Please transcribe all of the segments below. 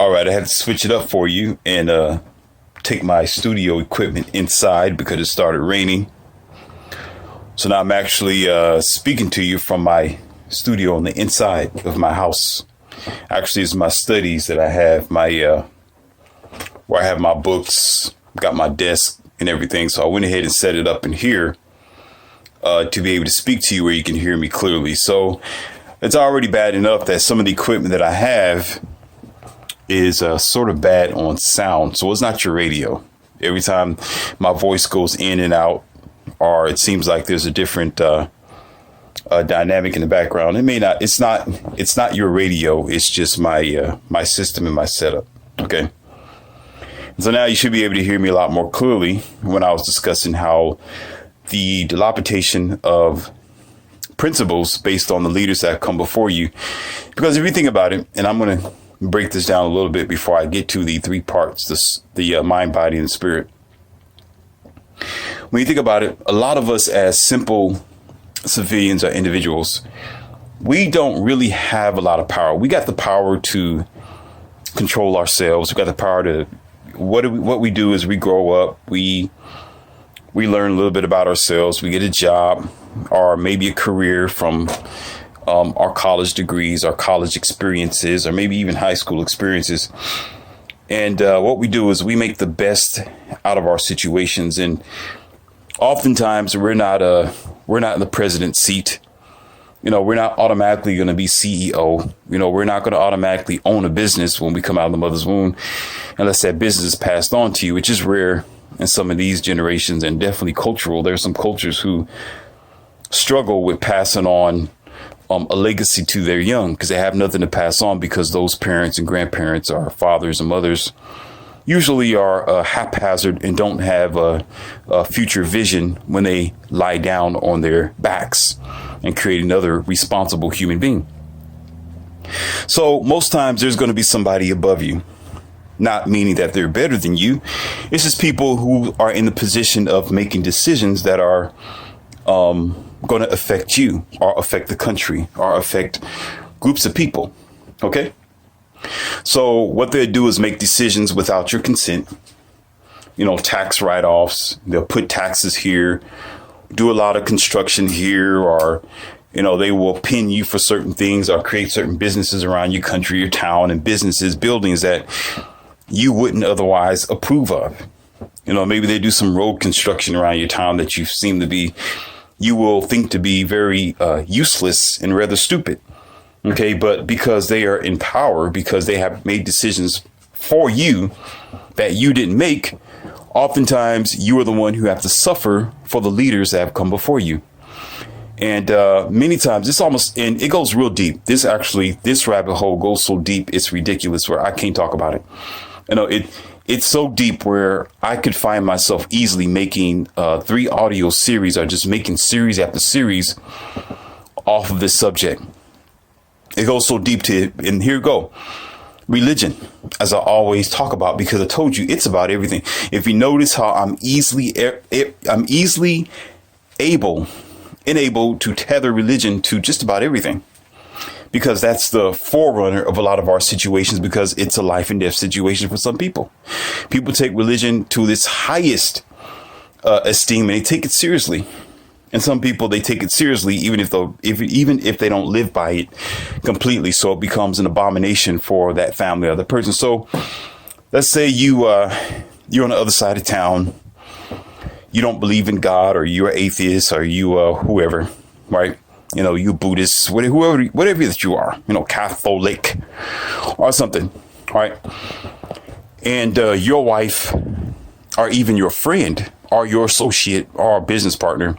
All right, I had to switch it up for you and take my studio equipment inside because it started raining. So now I'm actually speaking to you from my studio on the inside of my house. Actually, it's my studies that I have, where I have my books, got my desk and everything. So I went ahead and set it up in here to be able to speak to you where you can hear me clearly. So it's already bad enough that some of the equipment that I have is sort of bad on sound. So it's not your radio. Every time my voice goes in and out, or it seems like there's a different dynamic in the background. It may not. It's not your radio. It's just my system and my setup. Okay. So now you should be able to hear me a lot more clearly when I was discussing how the dilapidation of principles based on the leaders that come before you. Because if you think about it, and I'm going to break this down a little bit before I get to the three parts, the mind, body, and spirit. When you think about it, a lot of us as simple civilians or individuals, we don't really have a lot of power. We got the power to control ourselves. We got the power to, what we do is we grow up, we learn a little bit about ourselves, we get a job or maybe a career from our college degrees, our college experiences, or maybe even high school experiences. And what we do is we make the best out of our situations. And oftentimes we're not in the president's seat. You know, we're not automatically going to be CEO. You know, we're not going to automatically own a business when we come out of the mother's womb, unless that business is passed on to you, which is rare in some of these generations and definitely cultural. There's some cultures who struggle with passing on a legacy to their young because they have nothing to pass on, because those parents and grandparents, our fathers and mothers, usually are haphazard and don't have a future vision when they lie down on their backs and create another responsible human being. So most times there's going to be somebody above you, not meaning that they're better than you. It's just people who are in the position of making decisions that are going to affect you or affect the country or affect groups of people. Okay. So what they do is make decisions without your consent. You know, tax write-offs. They'll put taxes here, do a lot of construction here, or, you know, they will pin you for certain things or create certain businesses around your country, your town, and businesses, buildings that you wouldn't otherwise approve of. You know, maybe they do some road construction around your town that you will think to be very useless and rather stupid. OK, but because they are in power, because they have made decisions for you that you didn't make, oftentimes you are the one who have to suffer for the leaders that have come before you. And many times and it goes real deep. This rabbit hole goes so deep, it's ridiculous, where I can't talk about it. You know, it's so deep where I could find myself easily making 3 audio series or just making series after series off of this subject. It goes so deep and here we go. Religion, as I always talk about, because I told you it's about everything. If you notice how I'm easily enabled to tether religion to just about everything, because that's the forerunner of a lot of our situations, because it's a life and death situation for some people. People take religion to its highest esteem and they take it seriously. And some people, they take it seriously, even if they don't live by it completely. So it becomes an abomination for that family or the person. So let's say you're on the other side of town. You don't believe in God, or you're atheist, or you whoever, right? You know, you Buddhist, whatever that you are, you know, Catholic or something, right? And your wife, or even your friend, or your associate, or business partner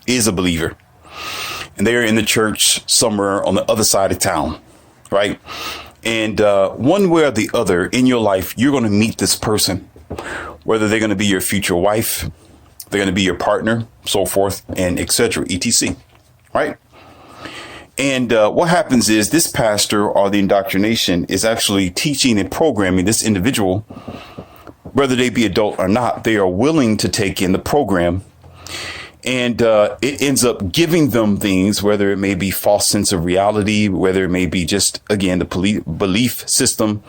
is a believer, and they're in the church somewhere on the other side of town, right? And one way or the other in your life, you're going to meet this person, whether they're going to be your future wife, they're going to be your partner, so forth, and etc., etc., right? And what happens is this pastor or the indoctrination is actually teaching and programming this individual, whether they be adult or not. They are willing to take in the program. And it ends up giving them things, whether it may be false sense of reality, whether it may be just, again, the belief system,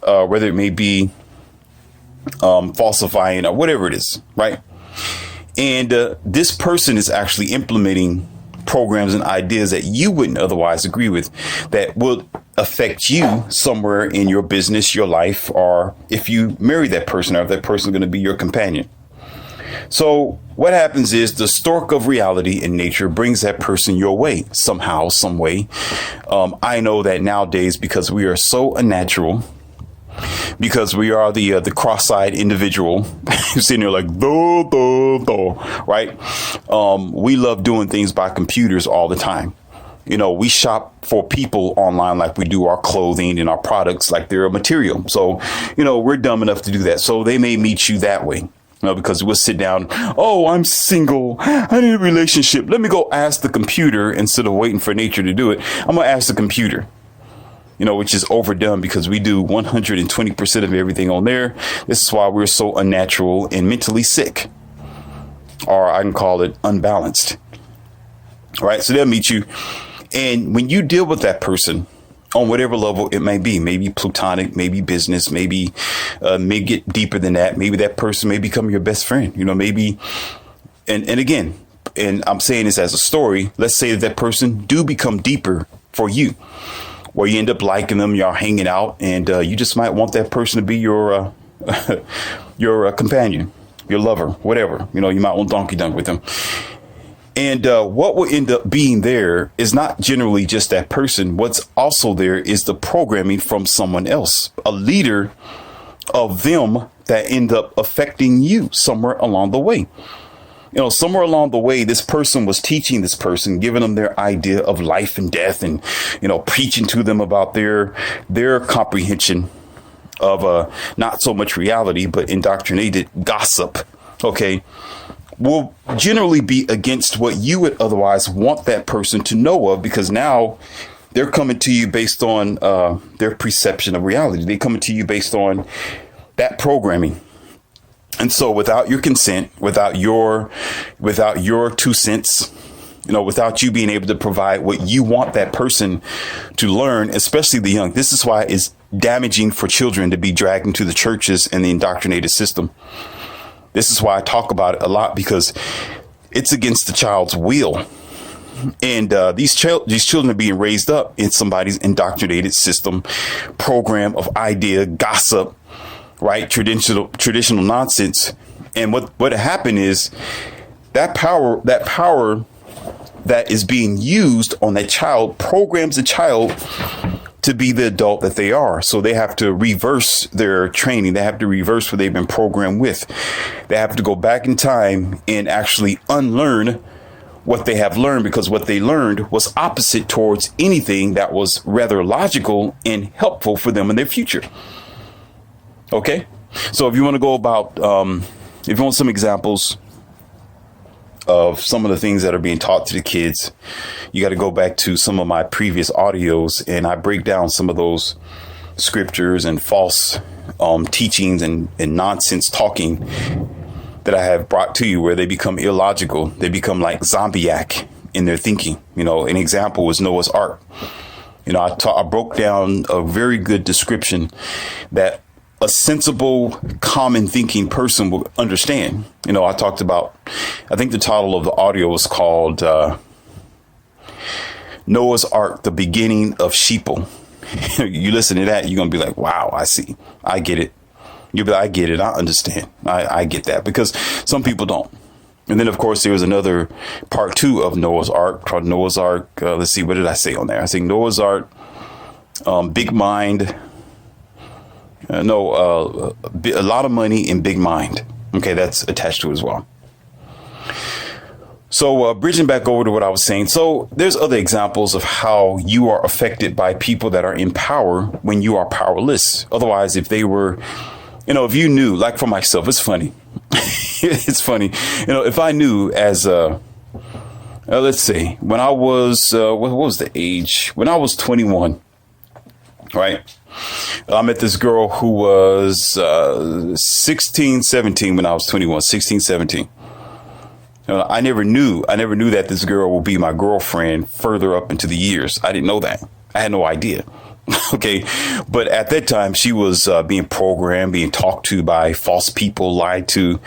whether it may be falsifying or whatever it is, right? And this person is actually implementing programs and ideas that you wouldn't otherwise agree with, that will affect you somewhere in your business, your life, or if you marry that person, or if that person is going to be your companion. So what happens is the stork of reality in nature brings that person your way somehow, some way. I know that nowadays, because we are so unnatural, because we are the cross-eyed individual sitting there like, right? We love doing things by computers all the time. You know, we shop for people online like we do our clothing and our products like they're a material. So, you know, we're dumb enough to do that. So they may meet you that way. You know, because we'll sit down. Oh, I'm single. I need a relationship. Let me go ask the computer instead of waiting for nature to do it. I'm going to ask the computer, you know, which is overdone because we do 120% of everything on there. This is why we're so unnatural and mentally sick, or I can call it unbalanced. All right. So they'll meet you. And when you deal with that person on whatever level it may be, maybe platonic, maybe business, maybe may get deeper than that. Maybe that person may become your best friend, you know, maybe. And again, and I'm saying this as a story. Let's say that person do become deeper for you, where you end up liking them, y'all hanging out, and you just might want that person to be your your companion, your lover, whatever. You know, you might want donkey dunk with them. And what will end up being there is not generally just that person. What's also there is the programming from someone else, a leader of them that end up affecting you somewhere along the way. You know, somewhere along the way, this person was teaching this person, giving them their idea of life and death, and, you know, preaching to them about their comprehension of not so much reality, but indoctrinated gossip. OK, will generally be against what you would otherwise want that person to know of, because now they're coming to you based on their perception of reality. They're coming to you based on that programming. And so without your consent, without your 2 cents, you know, without you being able to provide what you want that person to learn, especially the young. This is why it's damaging for children to be dragged into the churches and the indoctrinated system. This is why I talk about it a lot, because it's against the child's will. And these children are being raised up in somebody's indoctrinated system, program of idea, gossip, right? Traditional nonsense. And what happened is that power that is being used on that child programs the child to be the adult that they are. So they have to reverse their training. They have to reverse what they've been programmed with. They have to go back in time and actually unlearn what they have learned, because what they learned was opposite towards anything that was rather logical and helpful for them in their future. Okay. So if you want to go about, if you want some examples of some of the things that are being taught to the kids, you got to go back to some of my previous audios, and I break down some of those scriptures and false teachings and nonsense talking that I have brought to you, where they become illogical. They become like zombie-act in their thinking. You know, an example was Noah's Ark. You know, I broke down a very good description that a sensible, common thinking person will understand. You know, I talked about, I think the title of the audio was called Noah's Ark, the beginning of sheeple. You listen to that, you're going to be like, wow, I see. I get it. You'll be like, I get it. I understand. I get that, because some people don't. And then, of course, there was another part 2 of Noah's Ark called Noah's Ark. Let's see, what did I say on there? I think Noah's Ark, big mind. A lot of money and big mind. Okay, that's attached to it as well. So bridging back over to what I was saying. So there's other examples of how you are affected by people that are in power when you are powerless. Otherwise, if they were, you know, if you knew, like for myself, it's funny. It's funny. You know, if I knew as let's see, when I was, what was the age? When I was 21, right? I met this girl who was 16, 17 when I was 21, 16, 17. I never knew that this girl will be my girlfriend further up into the years. I didn't know that. I had no idea. Okay. But at that time, she was being programmed, being talked to by false people, lied to,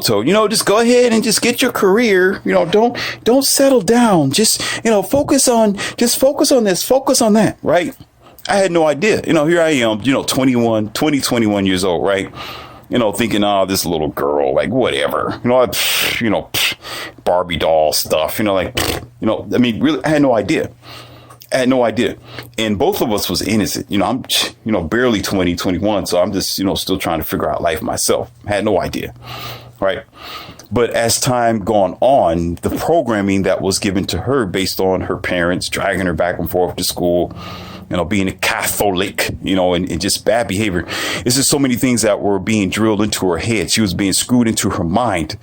told, just go ahead and just get your career. Don't settle down. Just, focus on this, focus on that. Right. I had no idea. Here I am, 21 years old. Right. Thinking, oh, this little girl, like whatever, Barbie doll stuff, really, I had no idea. And both of us was innocent. I'm, barely 21. So I'm just, still trying to figure out life myself. Had no idea. Right. But as time gone on, the programming that was given to her based on her parents dragging her back and forth to school, being a Catholic, and just bad behavior. It's just so many things that were being drilled into her head. She was being screwed into her mind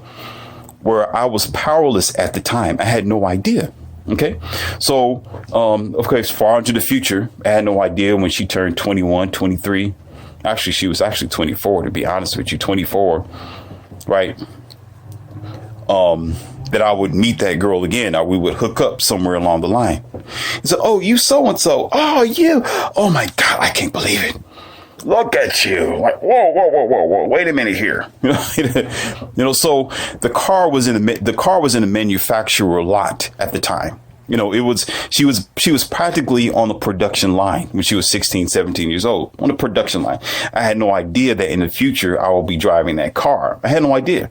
where I was powerless at the time. I had no idea. OK, so, of course, far into the future, I had no idea when she turned 21, 23. Actually, she was actually 24, to be honest with you, 24. Right. That I would meet that girl again, or we would hook up somewhere along the line. So, oh, you so-and-so. Oh, you. Oh, my God. I can't believe it. Look at you. Like, whoa. Wait a minute here. So the car was in a manufacturer lot at the time. She was practically on the production line when she was 16, 17 years old, on the production line. I had no idea that in the future I will be driving that car. I had no idea.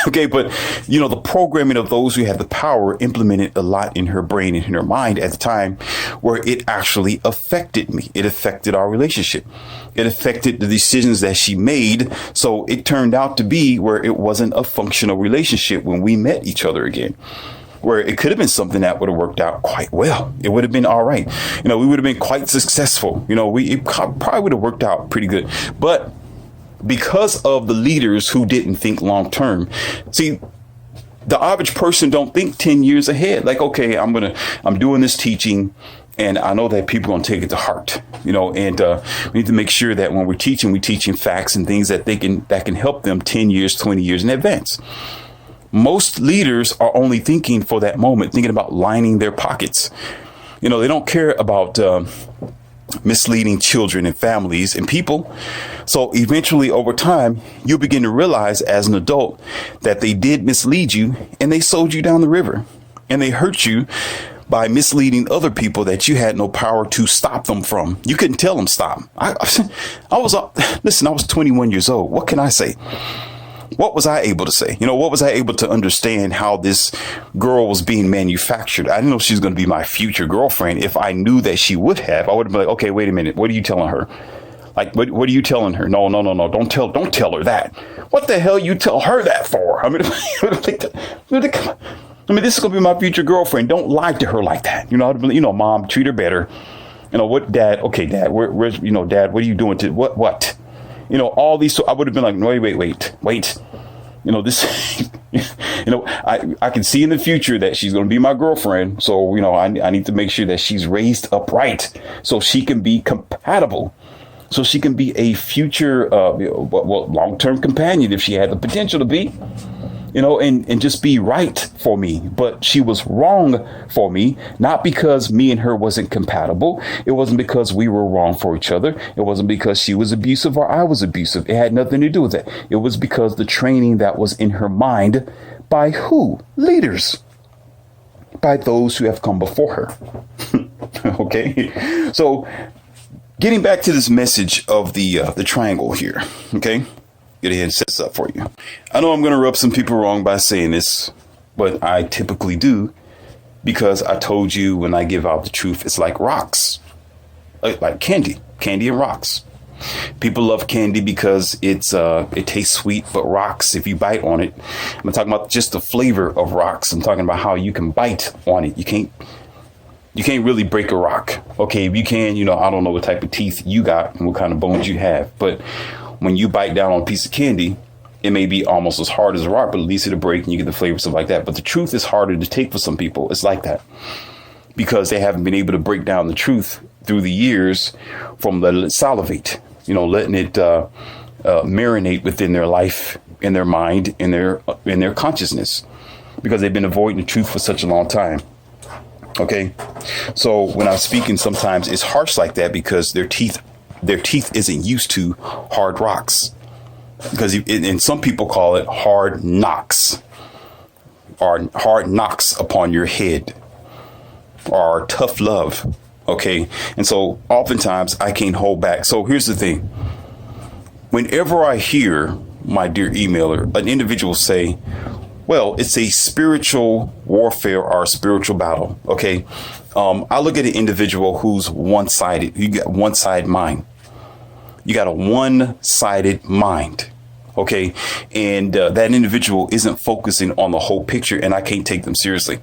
OK, but, the programming of those who had the power implemented a lot in her brain and in her mind at the time where it actually affected me. It affected our relationship. It affected the decisions that she made. So it turned out to be where it wasn't a functional relationship when we met each other again, where it could have been something that would have worked out quite well. It would have been all right. We would have been quite successful. It probably would have worked out pretty good. But because of the leaders who didn't think long term. See, the average person don't think 10 years ahead. Like, OK, I'm doing this teaching and I know that people are going to take it to heart, and we need to make sure that when we're teaching facts and things that can help them 10 years, 20 years in advance. Most leaders are only thinking for that moment, thinking about lining their pockets. They don't care about misleading children and families and people. So eventually over time, you'll begin to realize as an adult that they did mislead you and they sold you down the river and they hurt you by misleading other people that you had no power to stop them from. You couldn't tell them stop. I was 21 years old. What can I say? What was I able to say? What was I able to understand how this girl was being manufactured? I didn't know she was going to be my future girlfriend. If I knew that she would have, I would have been like, okay, wait a minute. What are you telling her? Like, what are you telling her? No. Don't tell her that. What the hell you tell her that for? I mean, this is going to be my future girlfriend. Don't lie to her like that. Mom, treat her better. What, Dad? Okay, Dad, where's, Dad, what are you doing to what? All these, so I would have been like, no, wait. This, I can see in the future that she's going to be my girlfriend. So, I need to make sure that she's raised upright so she can be compatible. So she can be a future, long-term companion if she had the potential to be. And just be right for me. But she was wrong for me, not because me and her wasn't compatible. It wasn't because we were wrong for each other. It wasn't because she was abusive or I was abusive. It had nothing to do with that. It was because the training that was in her mind by who? Leaders. By those who have come before her. Okay. So getting back to this message of the triangle here. Okay. Get ahead and set this up for you. I know I'm going to rub some people wrong by saying this, but I typically do because I told you when I give out the truth, it's like rocks, like candy and rocks. People love candy because it tastes sweet, but rocks, if you bite on it, I'm talking about just the flavor of rocks. I'm talking about how you can bite on it. You can't really break a rock. Okay, if you can, I don't know what type of teeth you got and what kind of bones you have, but when you bite down on a piece of candy, it may be almost as hard as a rock, but at least it'll break and you get the flavor, stuff like that. But the truth is harder to take for some people. It's like that because they haven't been able to break down the truth through the years from letting it salivate, letting it marinate within their life, in their mind, in their consciousness. because they've been avoiding the truth for such a long time. Okay. So when I'm speaking, sometimes it's harsh like that because their teeth isn't used to hard rocks, because and some people call it hard knocks, or hard knocks upon your head, or tough love. Okay. And so oftentimes I can't hold back. So here's the thing. Whenever I hear, my dear emailer, an individual say, well, it's a spiritual warfare or a spiritual battle. Okay. I look at an individual who's one-sided. You got one-sided mind. You got a one-sided mind. Okay. And that individual isn't focusing on the whole picture, and I can't take them seriously.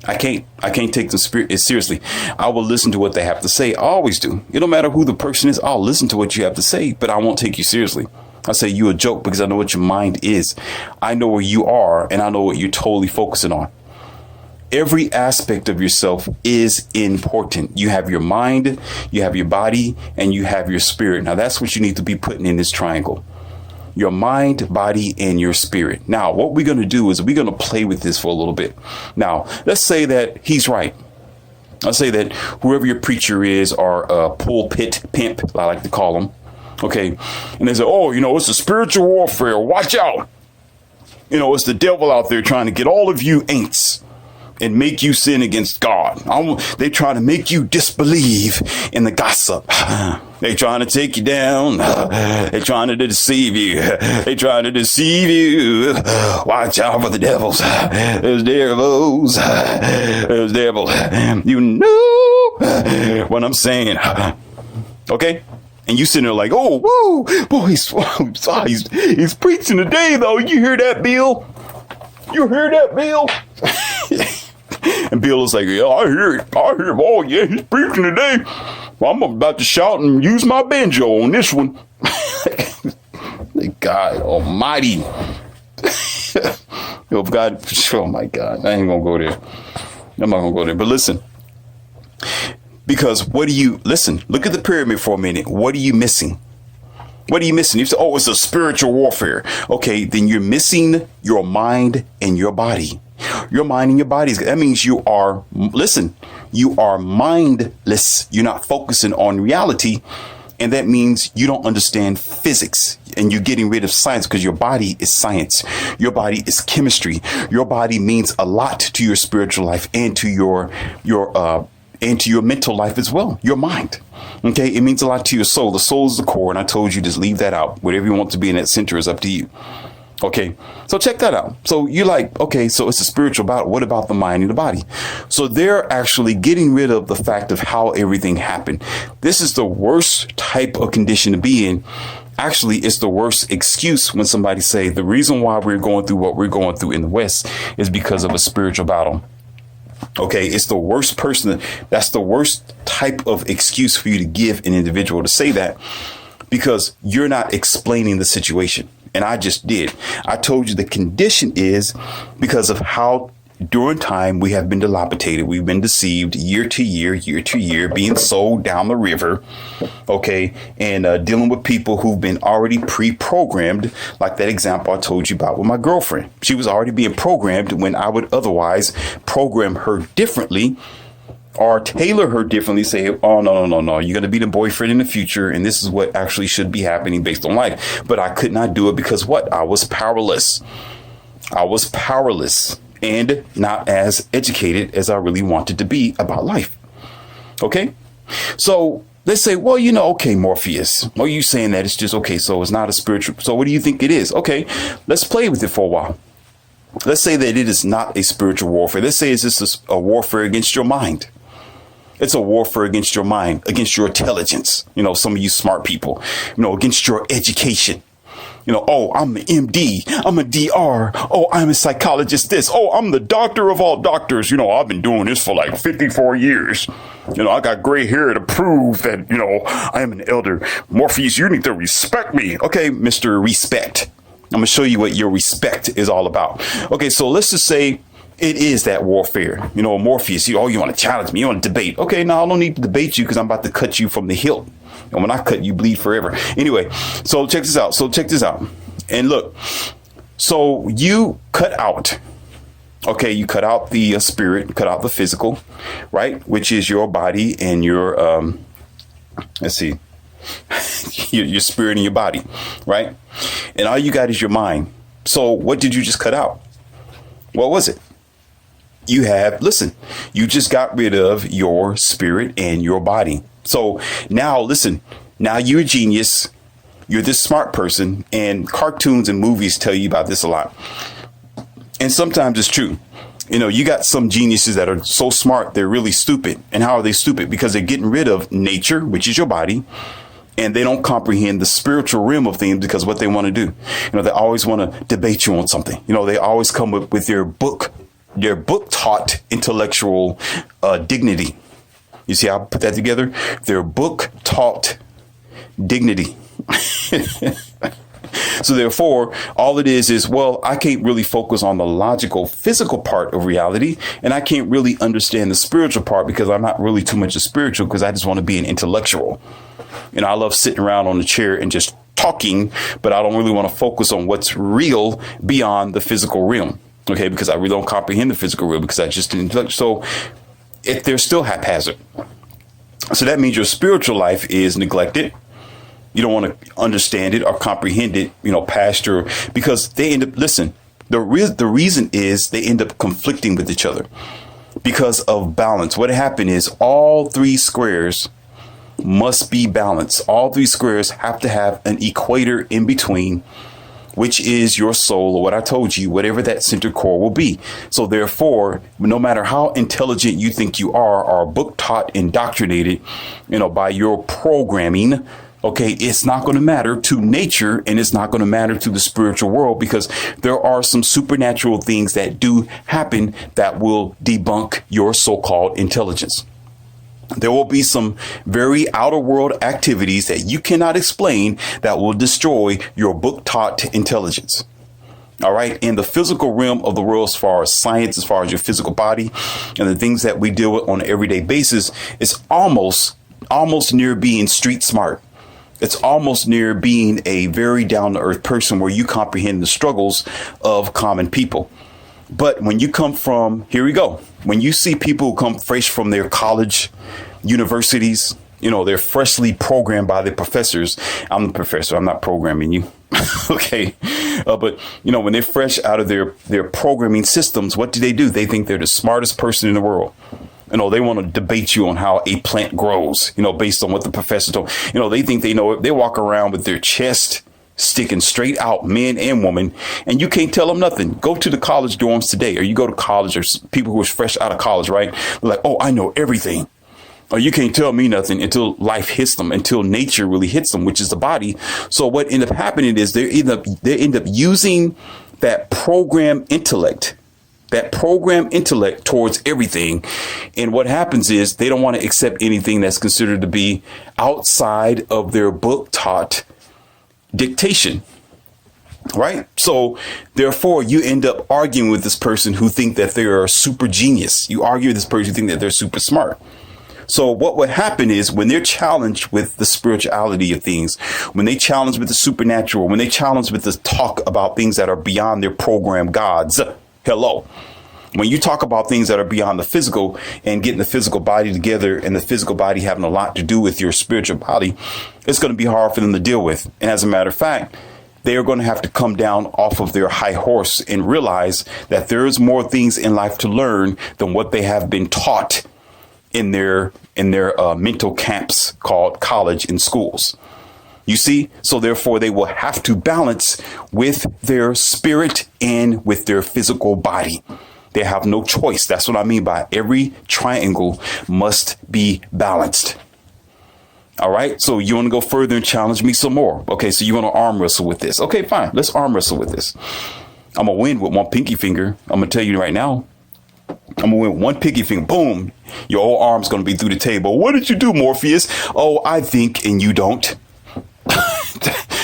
I can't take them seriously. I will listen to what they have to say. I always do. It don't matter who the person is. I'll listen to what you have to say, but I won't take you seriously. I say you a joke because I know what your mind is. I know where you are, and I know what you're totally focusing on. Every aspect of yourself is important. You have your mind, you have your body, and you have your spirit. Now that's what you need to be putting in this triangle. Your mind, body, and your spirit. Now, what we're going to do is we're going to play with this for a little bit. Now, let's say that he's right. I'll say that whoever your preacher is, or a pulpit pimp, I like to call him. Okay. And they say, oh, it's a spiritual warfare. Watch out. It's the devil out there trying to get all of you ain'ts and make you sin against God. They try to make you disbelieve in the gossip. They trying to take you down. They trying to deceive you. They trying to deceive you. Watch out for the devils. There's devils. There's devils. You know what I'm saying. Okay? And you sitting there like, oh, woo, boy, he's preaching today, though. You hear that, Bill? You hear that, Bill? And Bill is like, yeah, I hear it. Oh, yeah, he's preaching today. Well, I'm about to shout and use my banjo on this one. God almighty. God, oh my God. I ain't going to go there. I'm not going to go there. But listen. Because listen, look at the pyramid for a minute. What are you missing? What are you missing? You say, oh, it's a spiritual warfare. Okay, then you're missing your mind and your body. Your mind and your body. That means you are mindless. You're not focusing on reality. And that means you don't understand physics, and you're getting rid of science, because your body is science. Your body is chemistry. Your body means a lot to your spiritual life and to your mental life as well. Your mind. Okay. It means a lot to your soul. The soul is the core. And I told you, just leave that out. Whatever you want to be in that center is up to you. Okay. So check that out. So you're like, okay, so it's a spiritual battle. What about the mind and the body? So they're actually getting rid of the fact of how everything happened. This is the worst type of condition to be in. Actually, it's the worst excuse when somebody say the reason why we're going through what we're going through in the West is because of a spiritual battle. Okay, it's the worst person. That's the worst type of excuse for you to give an individual to say that, because you're not explaining the situation. And I just did. I told you the condition is because of how during time we have been dilapidated. We've been deceived year to year, being sold down the river. Okay. And dealing with people who've been already pre-programmed, like that example I told you about with my girlfriend. She was already being programmed when I would otherwise program her differently, or tailor her differently, say, oh, no. You're going to be the boyfriend in the future, and this is what actually should be happening based on life. But I could not do it because what? I was powerless. And not as educated as I really wanted to be about life. Okay? So they say, well, okay, Morpheus. Well, you saying that it's just, okay, so it's not a spiritual. So what do you think it is? Okay, let's play with it for a while. Let's say that it is not a spiritual warfare. Let's say it's just a warfare against your mind. It's a warfare against your mind, against your intelligence. Some of you smart people, against your education. Oh, I'm an MD. I'm a DR. Oh, I'm a psychologist. Oh, I'm the doctor of all doctors. I've been doing this for like 54 years. I got gray hair to prove that, I am an elder. Morpheus, you need to respect me. Okay, Mr. Respect. I'm going to show you what your respect is all about. Okay, so let's just say it is that warfare. Morpheus, you want to challenge me. You want to debate. Okay, no, I don't need to debate you because I'm about to cut you from the hilt. And when I cut, you bleed forever. Anyway, so check this out. And look, so you cut out Okay, you cut out the spirit, cut out the physical, right? Which is your body and your, let's see, your spirit and your body, right? And all you got is your mind. So what did you just cut out? What was it? Listen, you just got rid of your spirit and your body. So now, listen, now you're a genius. You're this smart person, and cartoons and movies tell you about this a lot. And sometimes it's true. You got some geniuses that are so smart, they're really stupid. And how are they stupid? Because they're getting rid of nature, which is your body, and they don't comprehend the spiritual realm of things because what they want to do. They always want to debate you on something. They always come with their book taught intellectual dignity. You see how I put that together? Their book taught dignity. So therefore, all it is, well, I can't really focus on the logical, physical part of reality. And I can't really understand the spiritual part because I'm not really too much of spiritual because I just want to be an intellectual. I love sitting around on the chair and just talking, but I don't really want to focus on what's real beyond the physical realm. Okay, because I really don't comprehend the physical realm because I just didn't. So if they're still haphazard. So that means your spiritual life is neglected. You don't want to understand it or comprehend it, pastor, because they end up, listen, the reason is they end up conflicting with each other because of balance. What happened is all three squares must be balanced. All three squares have to have an equator in between, which is your soul, or what I told you, whatever that center core will be. So therefore, no matter how intelligent you think you are, or book taught, indoctrinated, by your programming, okay, it's not going to matter to nature, and it's not going to matter to the spiritual world, because there are some supernatural things that do happen that will debunk your so-called intelligence. There will be some very outer world activities that you cannot explain that will destroy your book taught intelligence. All right. In the physical realm of the world, as far as science, as far as your physical body and the things that we deal with on an everyday basis, it's almost near being street smart. It's almost near being a very down to earth person where you comprehend the struggles of common people. But when you come from, here we go, when you see people who come fresh from their college, universities, they're freshly programmed by the professors. I'm the professor. I'm not programming you. OK, but, when they're fresh out of their programming systems, what do? They think they're the smartest person in the world. They want to debate you on how a plant grows, based on what the professor told. They think they know it. They walk around with their chest sticking straight out, men and women, and you can't tell them nothing. Go to the college dorms today, or you go to college, or people who are fresh out of college, right? They're like, oh, I know everything. Or you can't tell me nothing until life hits them, until nature really hits them, which is the body. So what end up happening is they end up using that program intellect towards everything. And what happens is they don't want to accept anything that's considered to be outside of their book taught dictation. Right. So therefore, you end up arguing with this person who think that they're a super genius. You argue with this person who think that they're super smart. So what would happen is when they're challenged with the spirituality of things, when they challenge with the supernatural, when they challenge with the talk about things that are beyond their program gods. Hello. When you talk about things that are beyond the physical and getting the physical body together, and the physical body having a lot to do with your spiritual body, it's going to be hard for them to deal with. And as a matter of fact, they are going to have to come down off of their high horse and realize that there is more things in life to learn than what they have been taught in their mental camps called college and schools. You see, so therefore they will have to balance with their spirit and with their physical body. They have no choice. That's what I mean by every triangle must be balanced. All right. So you want to go further and challenge me some more. OK, so you want to arm wrestle with this. OK, fine. Let's arm wrestle with this. I'm going to win with one pinky finger. I'm going to tell you right now. I'm going to win with one pinky finger. Boom. Your whole arm's going to be through the table. What did you do, Morpheus? Oh, I think and you don't.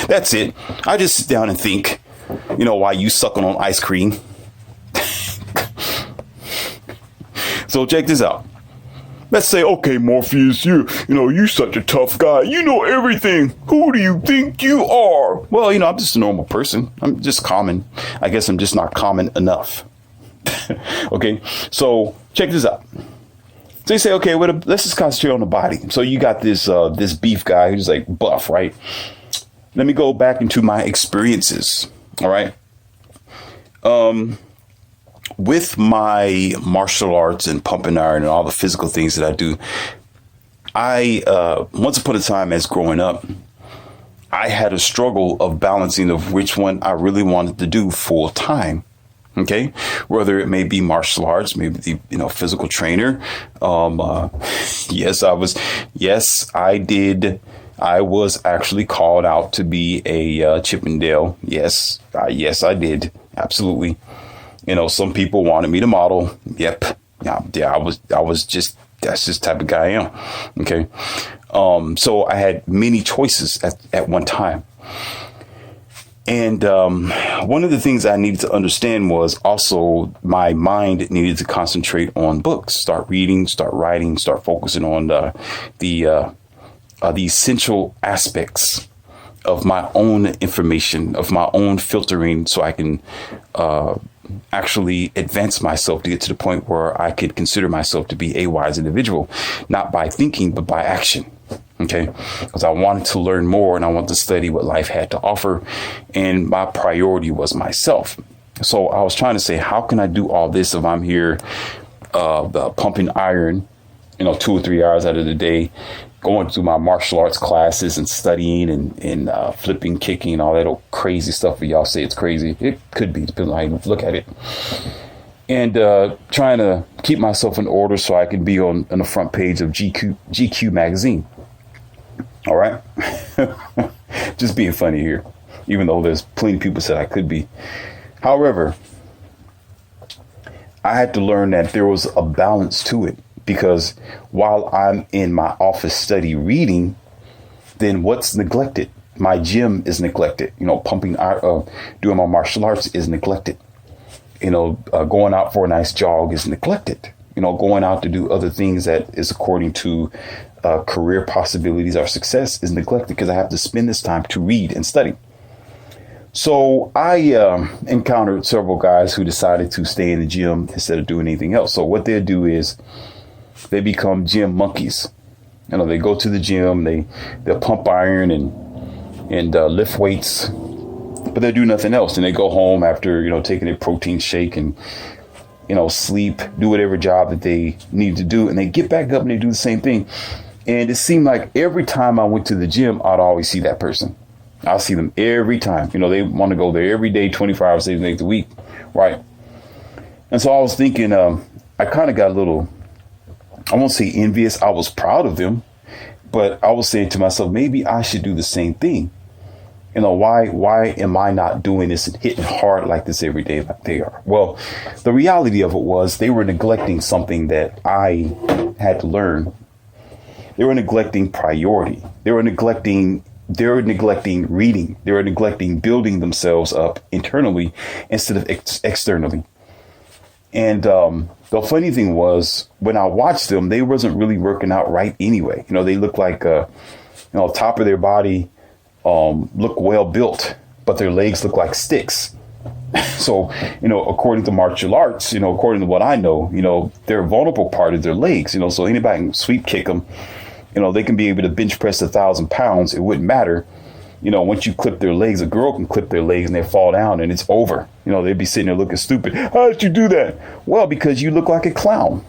That's it. I just sit down and think, while you sucking on ice cream. So check this out. Let's say, okay, Morpheus, you're such a tough guy. You know everything. Who do you think you are? Well, I'm just a normal person. I'm just common. I guess I'm just not common enough. Okay, so check this out. So you say, okay, let's just concentrate on the body. So you got this beef guy who's like buff, right? Let me go back into my experiences. All right. With my martial arts and pumping iron and all the physical things that I do, once upon a time as growing up, I had a struggle of balancing of which one I really wanted to do full time. Okay, whether it may be martial arts, maybe the physical trainer. Yes, I did. I was actually called out to be a Chippendale. Yes, I did. Absolutely. Some people wanted me to model. Yep. Yeah. I was just, that's just the type of guy I am. Okay. So I had many choices at one time. And one of the things I needed to understand was also my mind needed to concentrate on books, start reading, start writing, start focusing on the essential aspects of my own information, of my own filtering, so I can actually advance myself to get to the point where I could consider myself to be a wise individual, not by thinking, but by action. Okay, because I wanted to learn more and I wanted to study what life had to offer. And my priority was myself. So I was trying to say, how can I do all this if I'm here pumping iron, 2 or 3 hours out of the day, going through my martial arts classes and studying and flipping, kicking, and all that old crazy stuff that y'all say it's crazy. It could be, depending on how you look at it. And trying to keep myself in order so I can be on the front page of GQ magazine. All right. Just being funny here, even though there's plenty of people said I could be. However, I had to learn that there was a balance to it, because while I'm in my office study reading, then what's neglected? My gym is neglected. Pumping, doing my martial arts is neglected. Going out for a nice jog is neglected. Going out to do other things that is according to career possibilities or success is neglected, because I have to spend this time to read and study. So I encountered several guys who decided to stay in the gym instead of doing anything else. So what they do is they become gym monkeys. They go to the gym, they'll pump iron and lift weights, but they do nothing else. And they go home after, taking a protein shake and, sleep, do whatever job that they need to do. And they get back up and they do the same thing. And it seemed like every time I went to the gym, I'd always see that person. I'll see them every time. They want to go there every day, 24 hours, 7 days a week. Right. And so I was thinking, I kind of got a little, I won't say envious. I was proud of them, but I was saying to myself, maybe I should do the same thing. Why am I not doing this and hitting hard like this every day like they are? Well, the reality of it was they were neglecting something that I had to learn. They were neglecting priority. They were neglecting reading. They were neglecting building themselves up internally instead of externally. And the funny thing was, when I watched them, they wasn't really working out right anyway. They look like, top of their body look well built, but their legs look like sticks. So, according to martial arts, according to what I know, their vulnerable part is their legs, so anybody can sweep kick them. They can be able to bench press 1,000 pounds. It wouldn't matter. Once you clip their legs, a girl can clip their legs and they fall down and it's over. They'd be sitting there looking stupid. How did you do that? Well, because you look like a clown.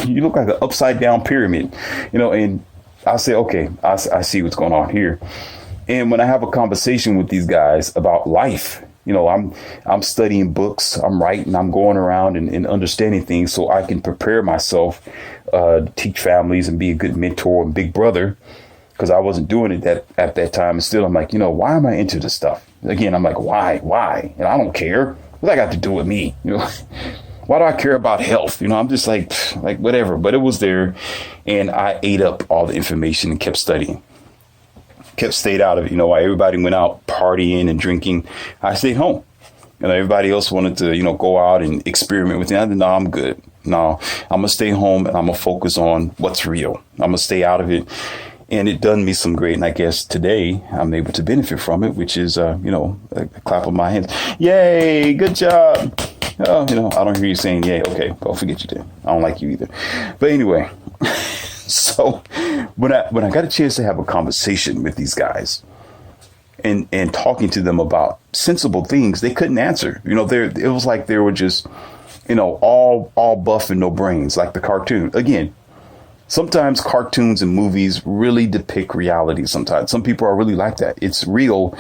You look like an upside down pyramid, and I say, okay, I see what's going on here. And when I have a conversation with these guys about life, I'm studying books, I'm writing, I'm going around and understanding things so I can prepare myself, teach families and be a good mentor and big brother, because I wasn't doing it at that time. And still, I'm like, why am I into this stuff? Again, I'm like, why? And I don't care. What I got to do with me? Why do I care about health? I'm just like whatever. But it was there, and I ate up all the information and kept studying. Stayed out of it. While everybody went out partying and drinking, I stayed home. Everybody else wanted to, go out and experiment with it. I said, no, I'm good. No, I'm going to stay home and I'm going to focus on what's real. I'm going to stay out of it. And it done me some great. And I guess today I'm able to benefit from it, which is, a clap of my hands. Yay, good job. Oh, I don't hear you saying yay. Okay, go forget you did. I don't like you either. But anyway, so when I got a chance to have a conversation with these guys and talking to them about sensible things, they couldn't answer. It was like they were just, all buff and no brains, like the cartoon. Again, sometimes cartoons and movies really depict reality. Sometimes some people are really like that. It's real,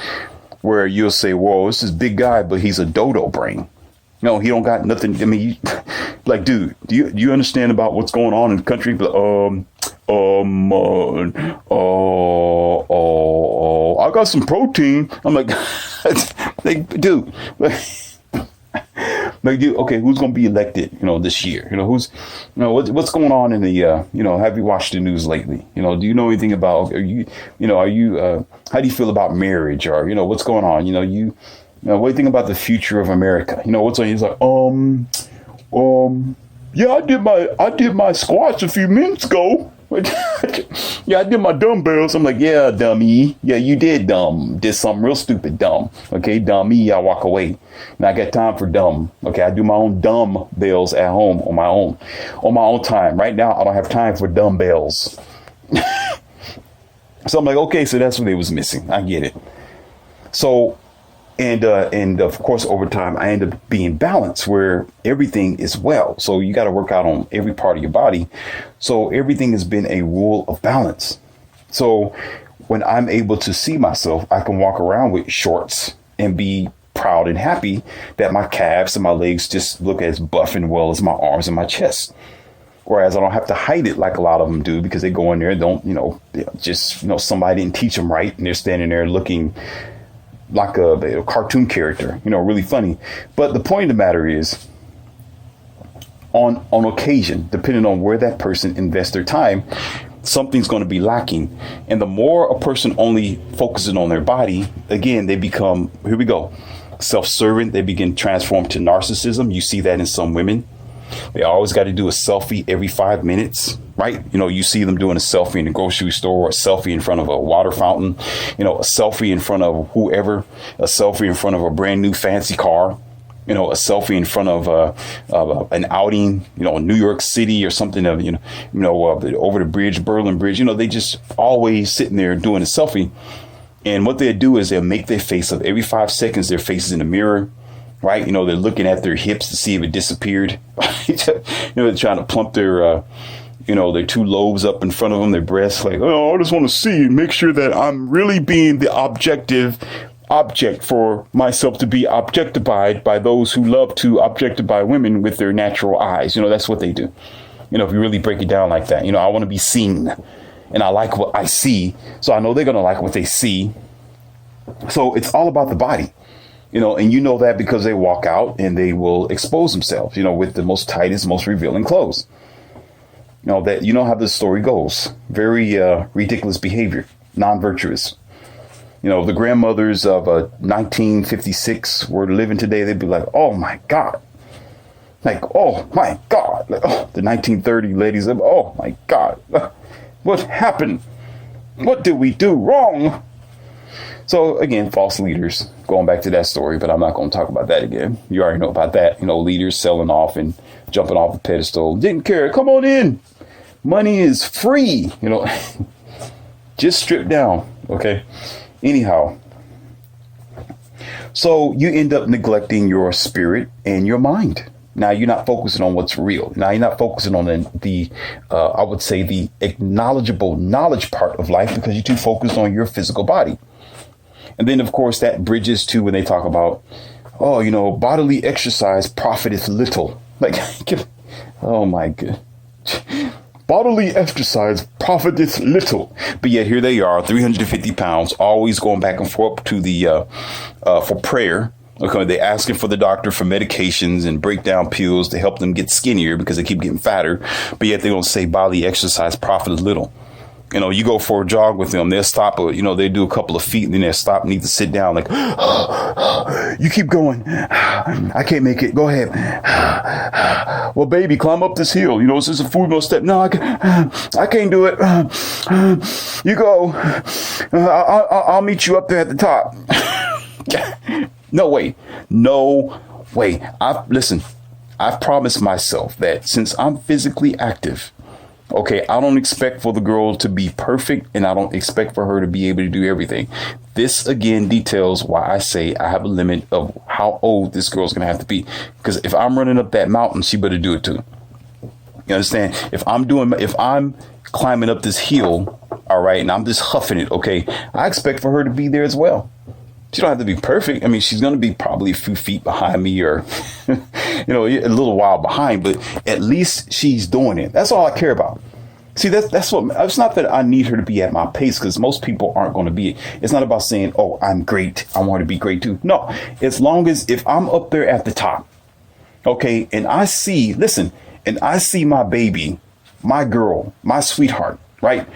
where you'll say, whoa, this is big guy, but he's a dodo brain. He don't got nothing. I mean, like, dude, do you understand about what's going on in the country? I got some protein. I'm like, dude, okay, who's going to be elected, this year? Who's, what's going on in the, have you watched the news lately? Do you know anything about, how do you feel about marriage, or, what's going on? What do you think about the future of America? What's on? He's like, yeah, I did my squats a few minutes ago. Yeah, I did my dumbbells. I'm like, yeah, dummy. Yeah, you did something real stupid, dumb. Okay, dummy, I walk away. And I got time for dumb. Okay, I do my own dumbbells at home on my own time. Right now, I don't have time for dumbbells. So I'm like, okay, so that's what they was missing. I get it. So, and of course, over time, I end up being balanced, where everything is well. So you got to work out on every part of your body. So everything has been a rule of balance. So when I'm able to see myself, I can walk around with shorts and be proud and happy that my calves and my legs just look as buff and well as my arms and my chest. Whereas I don't have to hide it like a lot of them do, because they go in there and don't, somebody didn't teach them right. And they're standing there looking like a cartoon character, really funny. But the point of the matter is, on occasion, depending on where that person invests their time, something's going to be lacking. And the more a person only focuses on their body, again, they become, here we go, self-serving. They begin to transform to narcissism. You see that in some women. They always got to do a selfie every 5 minutes, right? You see them doing a selfie in the grocery store, or a selfie in front of a water fountain, a selfie in front of whoever, a selfie in front of a brand new fancy car, a selfie in front of an outing, in New York City or something, over the bridge, Berlin Bridge. They just always sitting there doing a selfie. And what they do is they'll make their face up every 5 seconds. Their face is in the mirror. Right. They're looking at their hips to see if it disappeared. They're trying to plump their, their two lobes up in front of them, their breasts, like, oh, I just want to see and make sure that I'm really being the objective object for myself to be objectified by those who love to objectify women with their natural eyes. That's what they do. If you really break it down like that, I want to be seen, and I like what I see. So I know they're going to like what they see. So it's all about the body. And that because they walk out and they will expose themselves, with the most tightest, most revealing clothes. How the story goes. Very ridiculous behavior, non-virtuous. The grandmothers of 1956 were living today. They'd be like, oh, my God. Like, oh, my God. Like, oh, the 1930 ladies, oh, my God. What happened? What did we do wrong? So, again, false leaders, going back to that story, but I'm not going to talk about that again. You already know about that. Leaders selling off and jumping off the pedestal. Didn't care. Come on in. Money is free. Just strip down. Okay. Anyhow. So you end up neglecting your spirit and your mind. Now you're not focusing on what's real. Now you're not focusing on the I would say the acknowledgeable knowledge part of life, because you're too focused on your physical body. And then, of course, that bridges to when they talk about, bodily exercise profiteth little. Like, oh, my God. Bodily exercise profiteth little. But yet here they are, 350 pounds, always going back and forth to the for prayer. Okay, they asking for the doctor for medications and breakdown pills to help them get skinnier because they keep getting fatter. But yet they don't say bodily exercise profiteth little. You go for a jog with them, they'll stop, they do a couple of feet and then they'll stop and need to sit down. Like, you keep going. I can't make it. Go ahead. Well, baby, climb up this hill. This is a 4 mile step. No, I can't do it. You go. I'll meet you up there at the top. No way. No way. I've promised myself that since I'm physically active, okay, I don't expect for the girl to be perfect, and I don't expect for her to be able to do everything. This again details why I say I have a limit of how old this girl's going to have to be. Because if I'm running up that mountain, she better do it too. You understand? If I'm climbing up this hill, all right, and I'm just huffing it, okay, I expect for her to be there as well. She don't have to be perfect. I mean, she's going to be probably a few feet behind me or, a little while behind, but at least she's doing it. That's all I care about. See, that's what, it's not that I need her to be at my pace, because most people aren't going to be. It's not about saying, oh, I'm great, I want to be great too. No, as long as if I'm up there at the top, okay, and I see my baby, my girl, my sweetheart, right,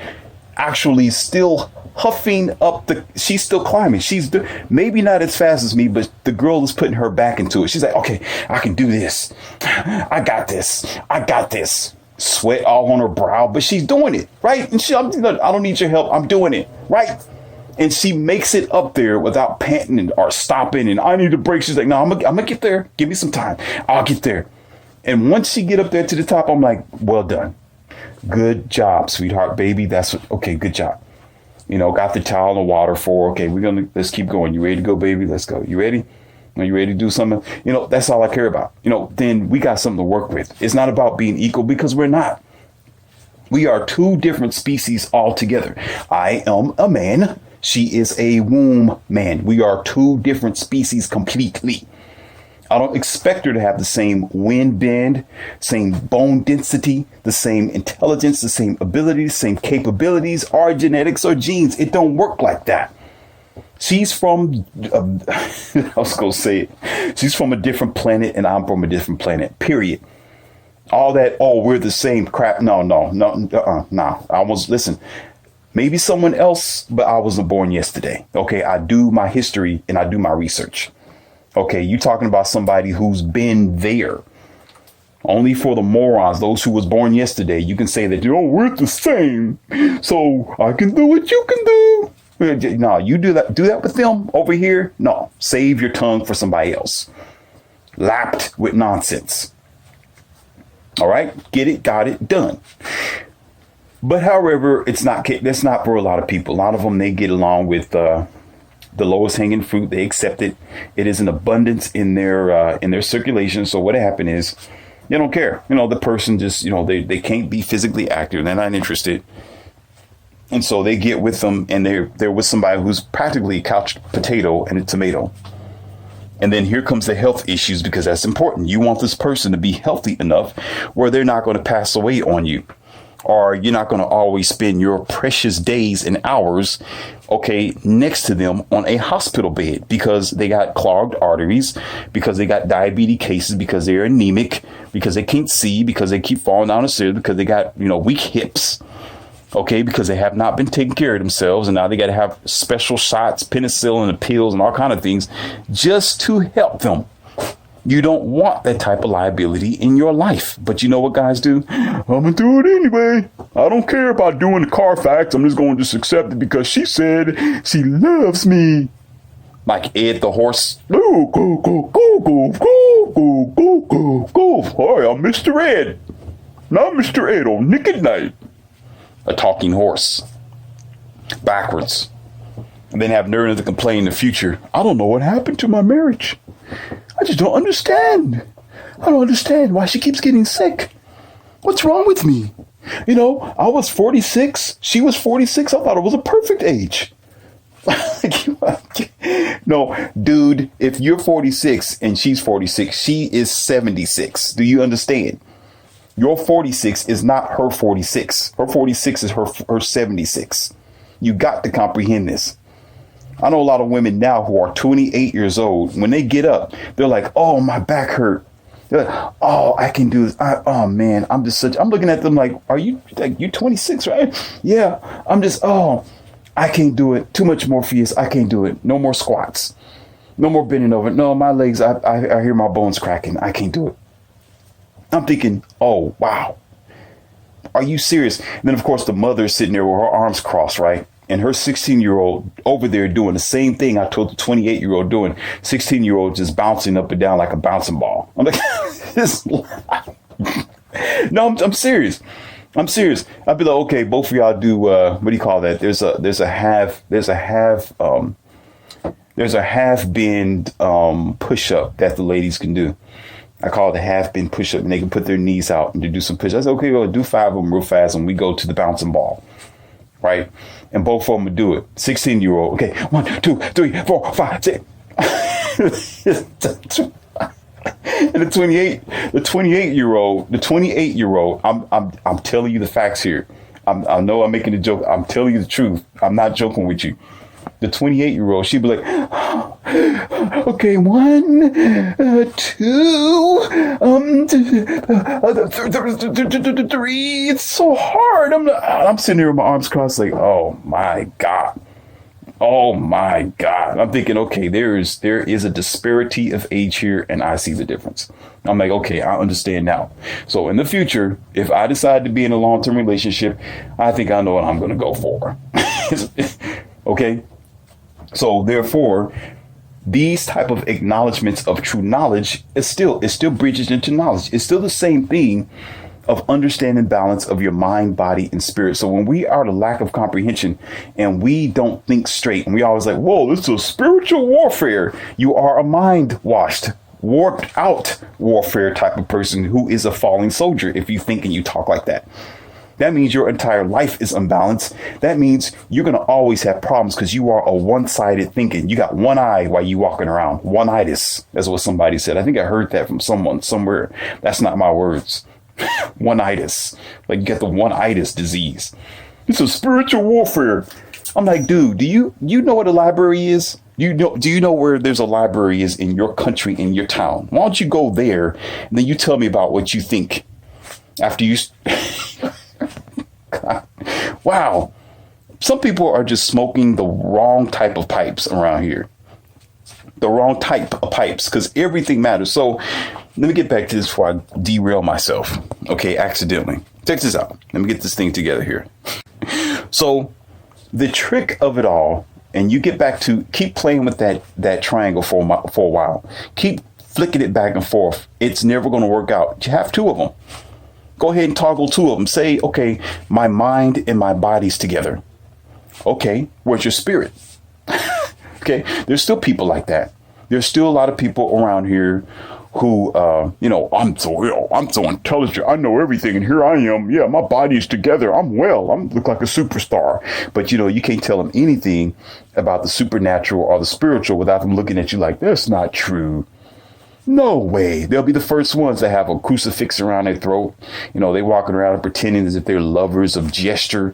actually still huffing up she's still climbing. She's maybe not as fast as me, but the girl is putting her back into it. She's like, okay, I can do this. I got this. Sweat all on her brow, but she's doing it, right? And I don't need your help. I'm doing it, right? And she makes it up there without panting or stopping. And I need a break. She's like, no, I'm gonna get there. Give me some time. I'll get there. And once she get up there to the top, I'm like, well done. Good job, sweetheart, baby. Okay, good job. Got the towel and the water for, okay, let's keep going. You ready to go, baby? Let's go. You ready? Are you ready to do something? That's all I care about. Then we got something to work with. It's not about being equal, because we're not. We are two different species altogether. I am a man. She is a womb man. We are two different species completely. I don't expect her to have the same wind bend, same bone density, the same intelligence, the same abilities, same capabilities, or genetics or genes. It don't work like that. She's from, I was going to say it. She's from a different planet, and I'm from a different planet, period. All that, oh, we're the same crap. No. Listen, maybe someone else, but I wasn't born yesterday. Okay, I do my history and I do my research. Okay, you talking about somebody who's been there. Only for the morons, those who was born yesterday, you can say that, we're the same. So I can do what you can do. No, you do that with them over here. No, save your tongue for somebody else. Lapped with nonsense. All right, get it, got it, done. But however, that's not for a lot of people. A lot of them, they get along with the lowest hanging fruit. They accept it. It is an abundance in their circulation. So what happened is they don't care. The person just, they can't be physically active. They're not interested. And so they get with them, and they're with somebody who's practically a couch potato and a tomato. And then here comes the health issues, because that's important. You want this person to be healthy enough where they're not going to pass away on you. Or you're not going to always spend your precious days and hours, okay, next to them on a hospital bed because they got clogged arteries, because they got diabetes cases, because they're anemic, because they can't see, because they keep falling down the stairs, because they got, weak hips, okay, because they have not been taking care of themselves. And now they got to have special shots, penicillin and pills and all kind of things just to help them. You don't want that type of liability in your life. But you know what guys do? I'm going to do it anyway. I don't care about doing the Carfax. I'm just going to just accept it because she said she loves me. Like Ed the horse. Go, go, go, go, go, go, go, go, go, go. Hi, I'm Mr. Ed. Now Mr. Ed on Nick at Night. A talking horse. Backwards. And then have nerve to complain in the future. I don't know what happened to my marriage. I just don't understand. I don't understand why she keeps getting sick. What's wrong with me? I was 46. She was 46. I thought it was a perfect age. No, dude, if you're 46 and she's 46, she is 76. Do you understand? Your 46 is not her 46. Her 46 is her 76. You got to comprehend this. I know a lot of women now who are 28 years old. When they get up, they're like, oh, my back hurt. They're like, oh, I can do this. Oh, man, I'm looking at them like, you're 26, right? Yeah, I can't do it. Too much Morpheus. I can't do it. No more squats. No more bending over. No, my legs, I hear my bones cracking. I can't do it. I'm thinking, oh, wow. Are you serious? And then, of course, the mother is sitting there with her arms crossed, right? and her 16-year-old over there doing the same thing I told the 28-year-old doing. 16-year-old just bouncing up and down like a bouncing ball. I'm like, no, I'm serious. I'm serious. I'd be like, okay, both of y'all do what do you call that? There's a half bend push up that the ladies can do. I call it a half bend push up, and they can put their knees out and do some push. I said, okay, we'll do 5 of them real fast, and we go to the bouncing ball, right? And both of them would do it. 16-year-old, okay, 1, 2, 3, 4, 5, 6. And the 28-year-old, I'm telling you the facts here. I know I'm making a joke. I'm telling you the truth. I'm not joking with you. The 28-year-old, she'd be like, okay, 1, 2, 3. It's so hard. I'm sitting here with my arms crossed, like, oh my God. Oh my God. I'm thinking, okay, there is a disparity of age here, and I see the difference. I'm like, okay, I understand now. So in the future, if I decide to be in a long-term relationship, I think I know what I'm going to go for. Okay. So therefore, these type of acknowledgments of true knowledge it still bridges into knowledge. It's still the same thing of understanding balance of your mind, body, and spirit. So when we are at a lack of comprehension and we don't think straight, and we always like, whoa, this is a spiritual warfare. You are a mind washed, warped out warfare type of person who is a falling soldier if you think and you talk like that. That means your entire life is unbalanced. That means you're going to always have problems because you are a one-sided thinking. You got one eye while you walking around. One-itis. That's what somebody said. I think I heard that from someone somewhere. That's not my words. One-itis. Like you get the one-itis disease. It's a spiritual warfare. I'm like, dude, do you know what a library is? Do you know where there's a library is in your country, in your town? Why don't you go there and then you tell me about what you think after you... Wow. Some people are just smoking the wrong type of pipes around here. The wrong type of pipes, because everything matters. So let me get back to this before I derail myself. Okay, accidentally. Check this out. Let me get this thing together here. So the trick of it all, and you get back to keep playing with that triangle for a while. Keep flicking it back and forth. It's never going to work out. You have 2 of them. Go ahead and toggle 2 of them. Say, okay, my mind and my body's together. Okay, where's your spirit? Okay, there's still people like that. There's still a lot of people around here who, I'm so intelligent. I know everything, and here I am. Yeah, my body's together. I'm well. I look like a superstar. But you can't tell them anything about the supernatural or the spiritual without them looking at you like that's not true. No way. They'll be the first ones that have a crucifix around their throat. They walking around and pretending as if they're lovers of gesture.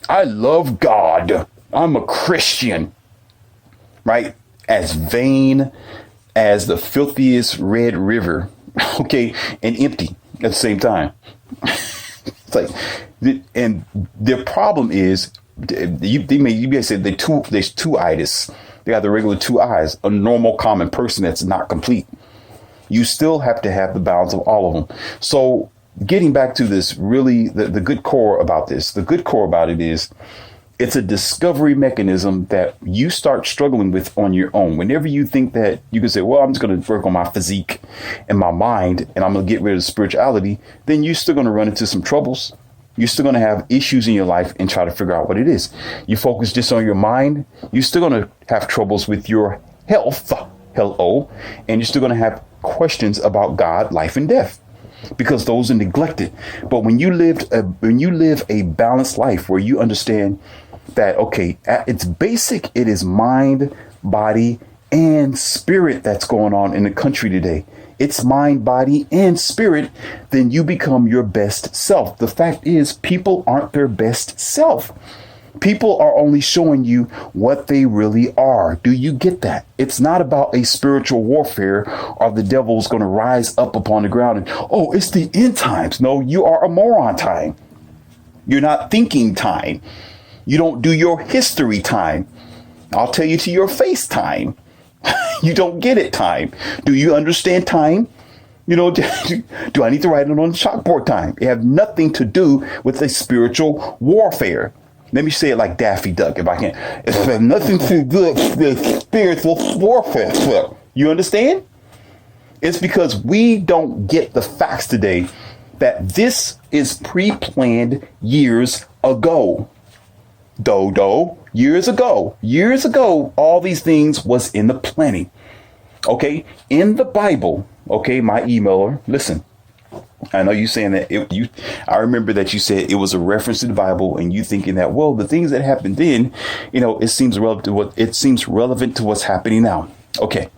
I love God. I'm a Christian. Right? As vain as the filthiest Red River. Okay? And empty at the same time. It's like, and their problem is, you may say there's 2 itis. They got the regular 2 eyes. A normal common person that's not complete. You still have to have the balance of all of them. So getting back to this, really, the good core about this, the good core about it is it's a discovery mechanism that you start struggling with on your own. Whenever you think that you can say, well, I'm just going to work on my physique and my mind, and I'm going to get rid of spirituality, then you're still going to run into some troubles. You're still going to have issues in your life and try to figure out what it is. You focus just on your mind, you're still going to have troubles with your health. Hello. And you're still going to have questions about God, life, and death, because those are neglected. But when you live a balanced life where you understand that, okay, at its basic, it is mind, body, and spirit that's going on in the country today. It's mind, body, and spirit. Then you become your best self. The fact is, people aren't their best self. People are only showing you what they really are. Do you get that? It's not about a spiritual warfare or the devil's going to rise up upon the ground and, oh, it's the end times. No, you are a moron time. You're not thinking time. You don't do your history time. I'll tell you to your face time. You don't get it time. Do you understand time? Do I need to write it on the chalkboard time? It has nothing to do with a spiritual warfare. Let me say it like Daffy Duck, if I can. It's nothing too good for spiritual warfare. You understand? It's because we don't get the facts today that this is pre-planned years ago. Years ago, all these things was in the planning. Okay, in the Bible. Okay, my emailer, listen. I know you saying that I remember that you said it was a reference to the Bible, and you thinking that, well, the things that happened then, it seems relevant to what's happening now. Okay.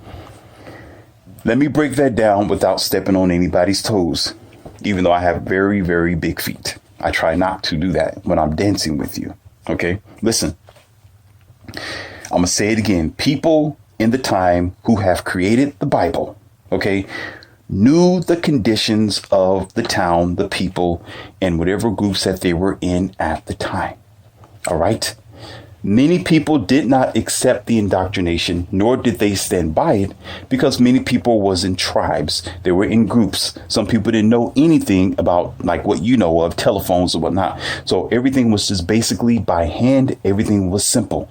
Let me break that down without stepping on anybody's toes, even though I have very, very big feet. I try not to do that when I'm dancing with you. Okay. Listen, I'm going to say it again. People in the time who have created the Bible, okay, knew the conditions of the town, the people, and whatever groups that they were in at the time. All right. Many people did not accept the indoctrination, nor did they stand by it, because many people was in tribes. They were in groups. Some people didn't know anything about like what you know of telephones or whatnot. So everything was just basically by hand. Everything was simple.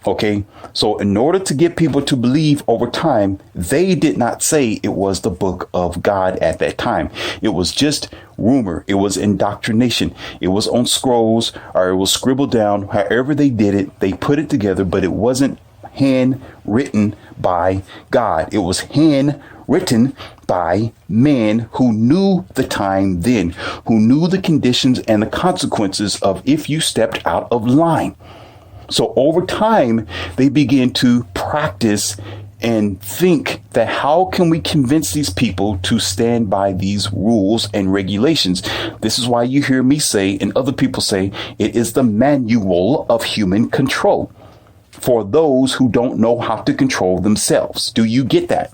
OK, so in order to get people to believe over time, they did not say it was the book of God at that time. It was just rumor. It was indoctrination. It was on scrolls, or it was scribbled down. However they did it, they put it together, but it wasn't handwritten by God. It was handwritten by men who knew the time then, who knew the conditions and the consequences of if you stepped out of line. So over time, they begin to practice and think that how can we convince these people to stand by these rules and regulations? This is why you hear me say, and other people say, it is the manual of human control for those who don't know how to control themselves. Do you get that?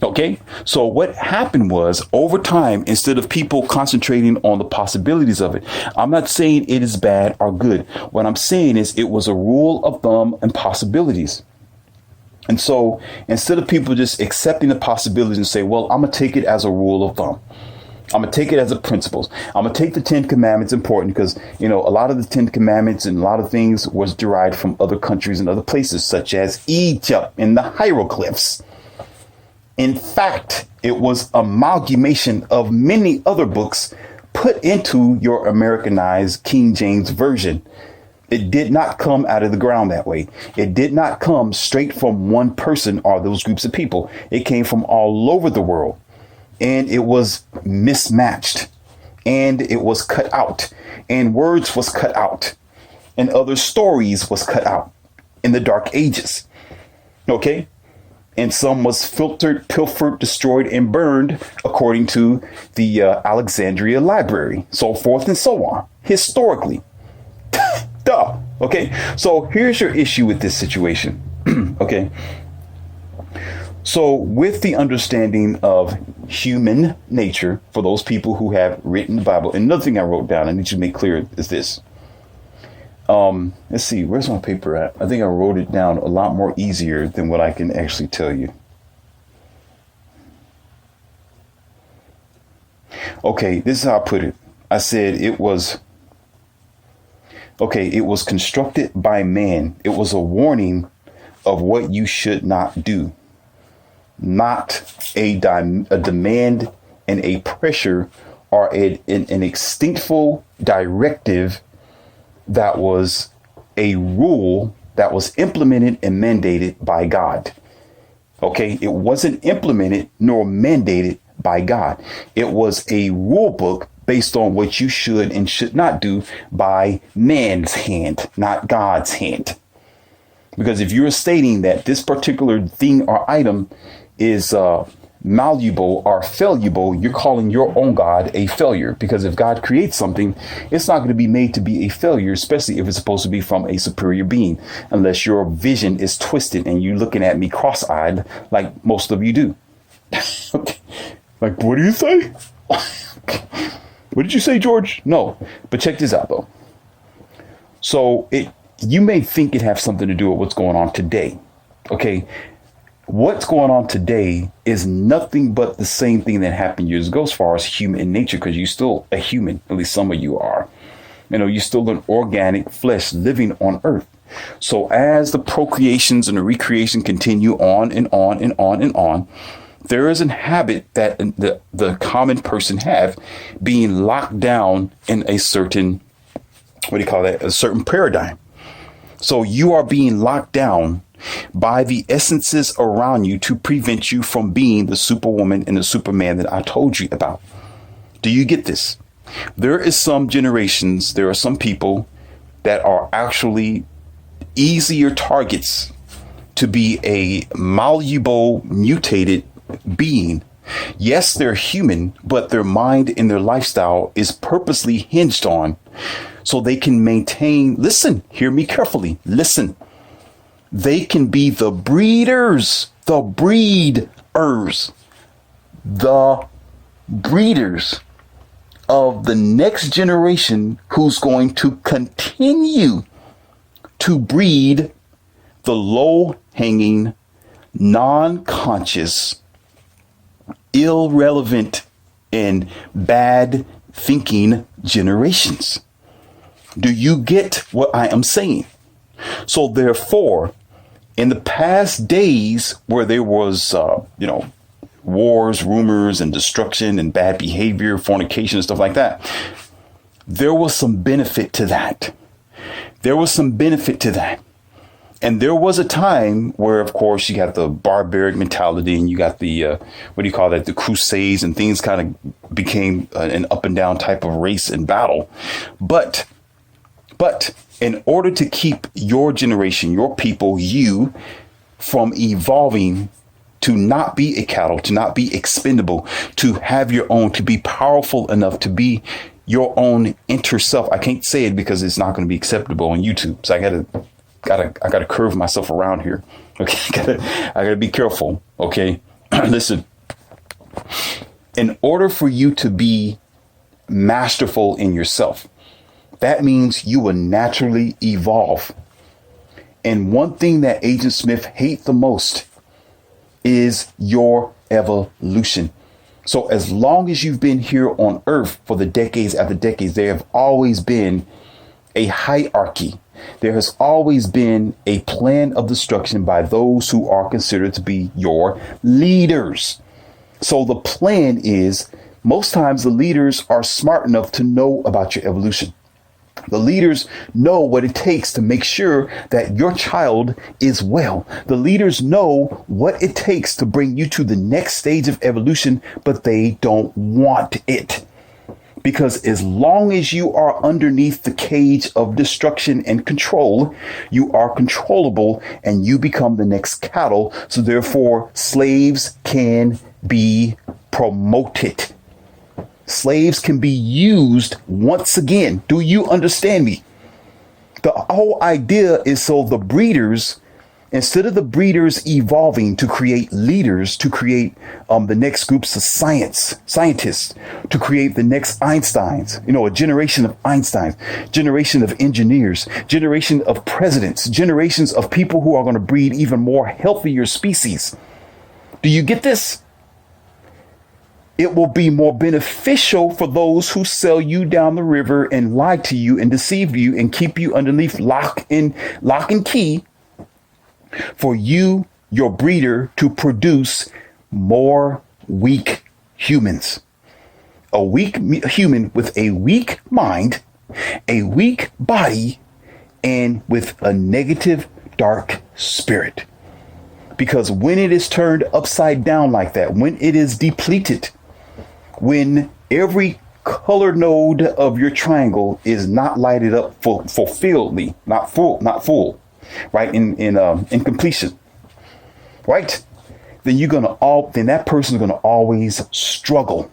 OK, so what happened was over time, instead of people concentrating on the possibilities of it, I'm not saying it is bad or good. What I'm saying is it was a rule of thumb and possibilities. And so instead of people just accepting the possibilities and say, well, I'm going to take it as a rule of thumb. I'm going to take it as a principle. I'm going to take the 10 Commandments important because, a lot of the 10 Commandments and a lot of things was derived from other countries and other places, such as Egypt and the hieroglyphs. In fact, it was amalgamation of many other books put into your Americanized King James Version. It did not come out of the ground that way. It did not come straight from one person or those groups of people. It came from all over the world, and it was mismatched, and it was cut out, and words was cut out, and other stories was cut out in the Dark Ages. Okay. And some was filtered, pilfered, destroyed, and burned, according to the Alexandria Library, so forth and so on, historically. Duh. OK, so here's your issue with this situation. OK, so with the understanding of human nature for those people who have written the Bible, and another thing I wrote down, I need to make clear is this. Let's see, where's my paper at? I think I wrote it down a lot more easier than what I can actually tell you. Okay, this is how I put it. I said it was constructed by man. It was a warning of what you should not do, not a demand and a pressure or an instinctful directive. That was a rule that was implemented and mandated by God. OK, it wasn't implemented nor mandated by God. It was a rule book based on what you should and should not do by man's hand, not God's hand. Because if you're stating that this particular thing or item is malleable or fallible, you're calling your own God a failure. Because if God creates something, it's not going to be made to be a failure, especially if it's supposed to be from a superior being, unless your vision is twisted and you're looking at me cross-eyed like most of you do. Okay. Like, what do you say? What did you say, George? No, but check this out, though. So you may think it has something to do with what's going on today. Okay. What's going on today is nothing but the same thing that happened years ago as far as human nature, because you're still a human, at least some of you are. You're still an organic flesh living on earth. So as the procreations and the recreation continue on and on and on and on, there is a habit that the common person have, being locked down in a certain, a certain paradigm. So you are being locked down by the essences around you to prevent you from being the superwoman and the superman that I told you about. Do you get this? There are some people that are actually easier targets to be a malleable, mutated being. Yes, they're human, but their mind and their lifestyle is purposely hinged on so they can maintain. Listen, hear me carefully. Listen. They can be the breeders of the next generation who's going to continue to breed the low-hanging, non-conscious, irrelevant, and bad thinking generations. Do you get what I am saying? So therefore, in the past days where there was, wars, rumors, and destruction and bad behavior, fornication, and stuff like that, there was some benefit to that. And there was a time where, of course, you got the barbaric mentality and you got the, the crusades, and things kind of became an up and down type of race and battle. But in order to keep your generation, your people, you from evolving to not be a cattle, to not be expendable, to have your own, to be powerful enough to be your own inner self. I can't say it because it's not going to be acceptable on YouTube. So I gotta curve myself around here. Okay, I gotta be careful. Okay, listen. In order for you to be masterful in yourself, that means you will naturally evolve. And one thing that Agent Smith hates the most is your evolution. So as long as you've been here on earth for the decades after decades, there have always been a hierarchy. There has always been a plan of destruction by those who are considered to be your leaders. So the plan is, most times the leaders are smart enough to know about your evolution. The leaders know what it takes to make sure that your child is well. The leaders know what it takes to bring you to the next stage of evolution, but they don't want it. Because as long as you are underneath the cage of destruction and control, you are controllable and you become the next cattle. So therefore, slaves can be promoted. Slaves can be used once again. Do you understand me? The whole idea is so the breeders, instead of the breeders evolving to create leaders, to create the next groups of scientists, to create the next Einsteins, a generation of Einsteins, generation of engineers, generation of presidents, generations of people who are going to breed even more healthier species. Do you get this? It will be more beneficial for those who sell you down the river and lie to you and deceive you and keep you underneath lock and key, for you, your breeder, to produce more weak humans. A weak human with a weak mind, a weak body, and with a negative, dark spirit. Because when it is turned upside down like that, when it is depleted, when every color node of your triangle is not lighted up fulfilledly, not full, right? In completion, right? Then then that person is gonna always struggle.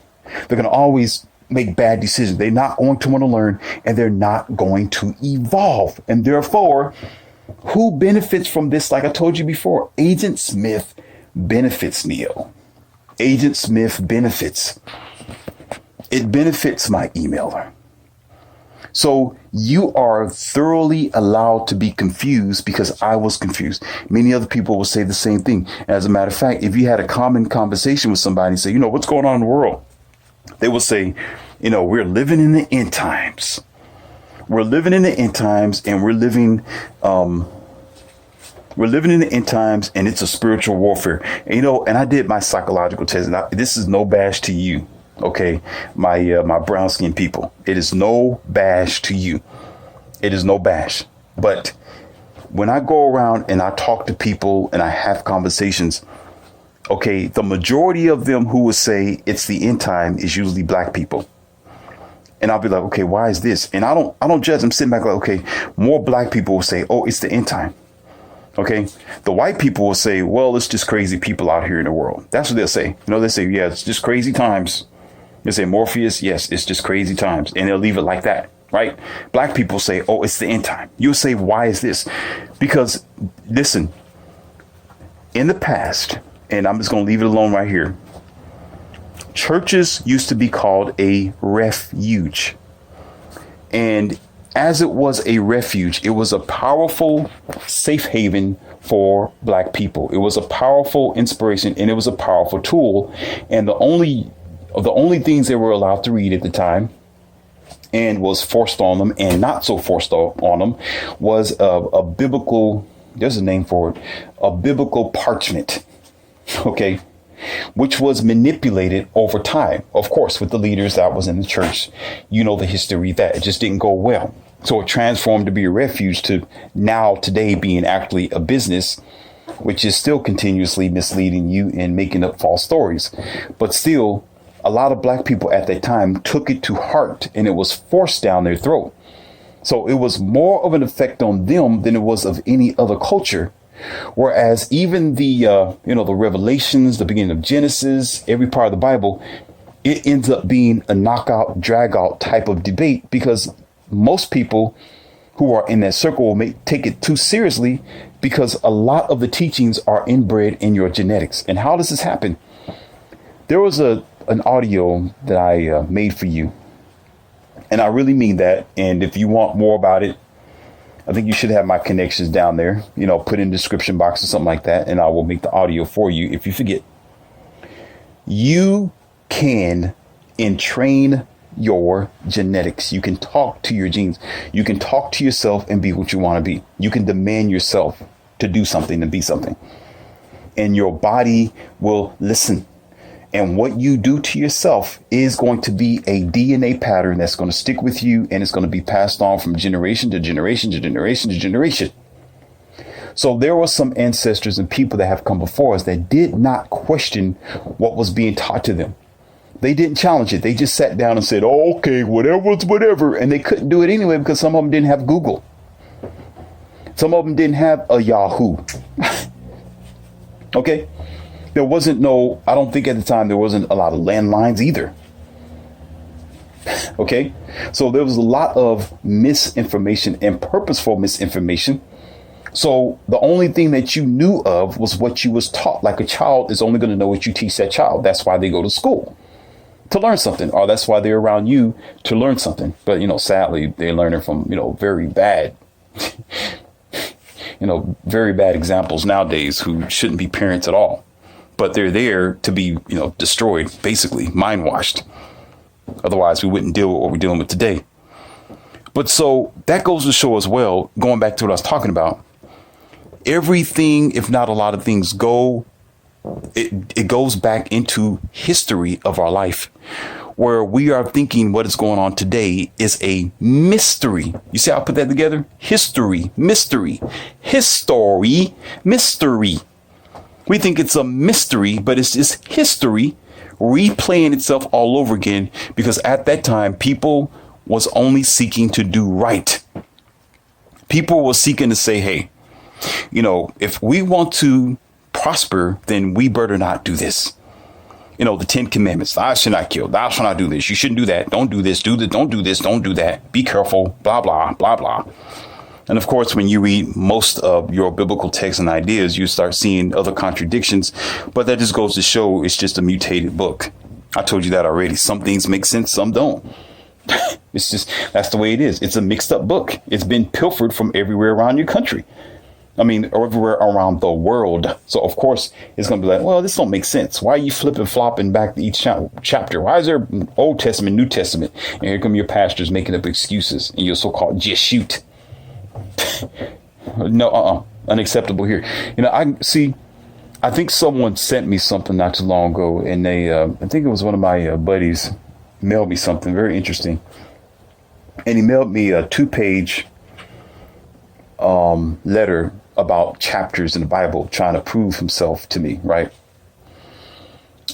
They're gonna always make bad decisions. They're not going to want to learn, and they're not going to evolve. And therefore, who benefits from this? Like I told you before, Agent Smith benefits, Neo. Agent Smith benefits. It benefits my emailer. So you are thoroughly allowed to be confused, because I was confused. Many other people will say the same thing. As a matter of fact, if you had a common conversation with somebody and say, what's going on in the world? They will say, we're living in the end times. We're living in the end times, and we're living in the end times, and it's a spiritual warfare. And, and I did my psychological test. And this is no bash to you, okay? My brown skinned people. It is no bash to you. It is no bash. But when I go around and I talk to people and I have conversations, okay, the majority of them who would say it's the end time is usually black people. And I'll be like, okay, why is this? And I don't judge. I'm sitting back like, okay, more black people will say, oh, it's the end time. Okay. The white people will say, well, it's just crazy people out here in the world. That's what they'll say. They say, yeah, it's just crazy times. They say, Morpheus, yes, it's just crazy times. And they'll leave it like that. Right. Black people say, oh, it's the end time. You'll say, why is this? Because listen, in the past, and I'm just going to leave it alone right here. Churches used to be called a refuge. And as it was a refuge, it was a powerful safe haven for black people. It was a powerful inspiration, and it was a powerful tool. And the only things they were allowed to read at the time, and was forced on them and not so forced on them, was a biblical, there's a name for it, a biblical parchment. Okay. Which was manipulated over time, of course, with the leaders that was in the church. You know the history of that. It just didn't go well. So it transformed to be a refuge to now today being actually a business, which is still continuously misleading you and making up false stories. But still, a lot of black people at that time took it to heart, and it was forced down their throat. So it was more of an effect on them than it was of any other culture. Whereas even the Revelations, the beginning of Genesis, every part of the Bible, it ends up being a knockout, drag out type of debate, because most people who are in that circle may take it too seriously, because a lot of the teachings are inbred in your genetics. And how does this happen? There was an audio that I made for you, and I really mean that. And if you want more about it, I think you should have my connections down there, put in the description box or something like that, and I will make the audio for you if you forget. You can entrain your genetics. You can talk to your genes. You can talk to yourself and be what you want to be. You can demand yourself to do something and be something. And your body will listen. And what you do to yourself is going to be a DNA pattern that's going to stick with you, and it's going to be passed on from generation to generation to generation to generation. So there were some ancestors and people that have come before us that did not question what was being taught to them. They didn't challenge it. They just sat down and said, oh, okay, whatever's whatever. And they couldn't do it anyway because some of them didn't have Google. Some of them didn't have a Yahoo. Okay. There wasn't I don't think at the time there wasn't a lot of landlines either. Okay. So there was a lot of misinformation and purposeful misinformation. So the only thing that you knew of was what you was taught. Like a child is only going to know what you teach that child. That's why they go to school, to learn something, or that's why they're around you to learn something. But, sadly, they're learning from, very bad, very bad examples nowadays who shouldn't be parents at all. But they're there to be, destroyed, basically, mind washed. Otherwise, we wouldn't deal with what we're dealing with today. But so that goes to show as well, going back to what I was talking about, everything, if not a lot of things, it goes back into history of our life, where we are thinking what is going on today is a mystery. You see how I put that together? History, mystery, history, mystery. We think it's a mystery, but it's just history replaying itself all over again, because at that time, people was only seeking to do right. People were seeking to say, hey, if we want to prosper, then we better not do this. The 10 commandments, thou shalt not kill, thou shalt not do this, you shouldn't do that, don't do this, don't do this, don't do that, be careful, blah, blah, blah, blah. And of course, when you read most of your biblical texts and ideas, you start seeing other contradictions. But that just goes to show it's just a mutated book. I told you that already. Some things make sense, some don't. It's just, that's the way it is. It's a mixed up book. It's been pilfered from everywhere around your country. I mean, everywhere around the world. So, of course, it's going to be like, well, this don't make sense. Why are you flipping, flopping back to each chapter? Why is there Old Testament, New Testament? And here come your pastors making up excuses and your so-called just shoot. No, unacceptable here. I think someone sent me something not too long ago, and I think it was one of my buddies mailed me something very interesting. And he mailed me a 2-page letter about chapters in the Bible, trying to prove himself to me, right?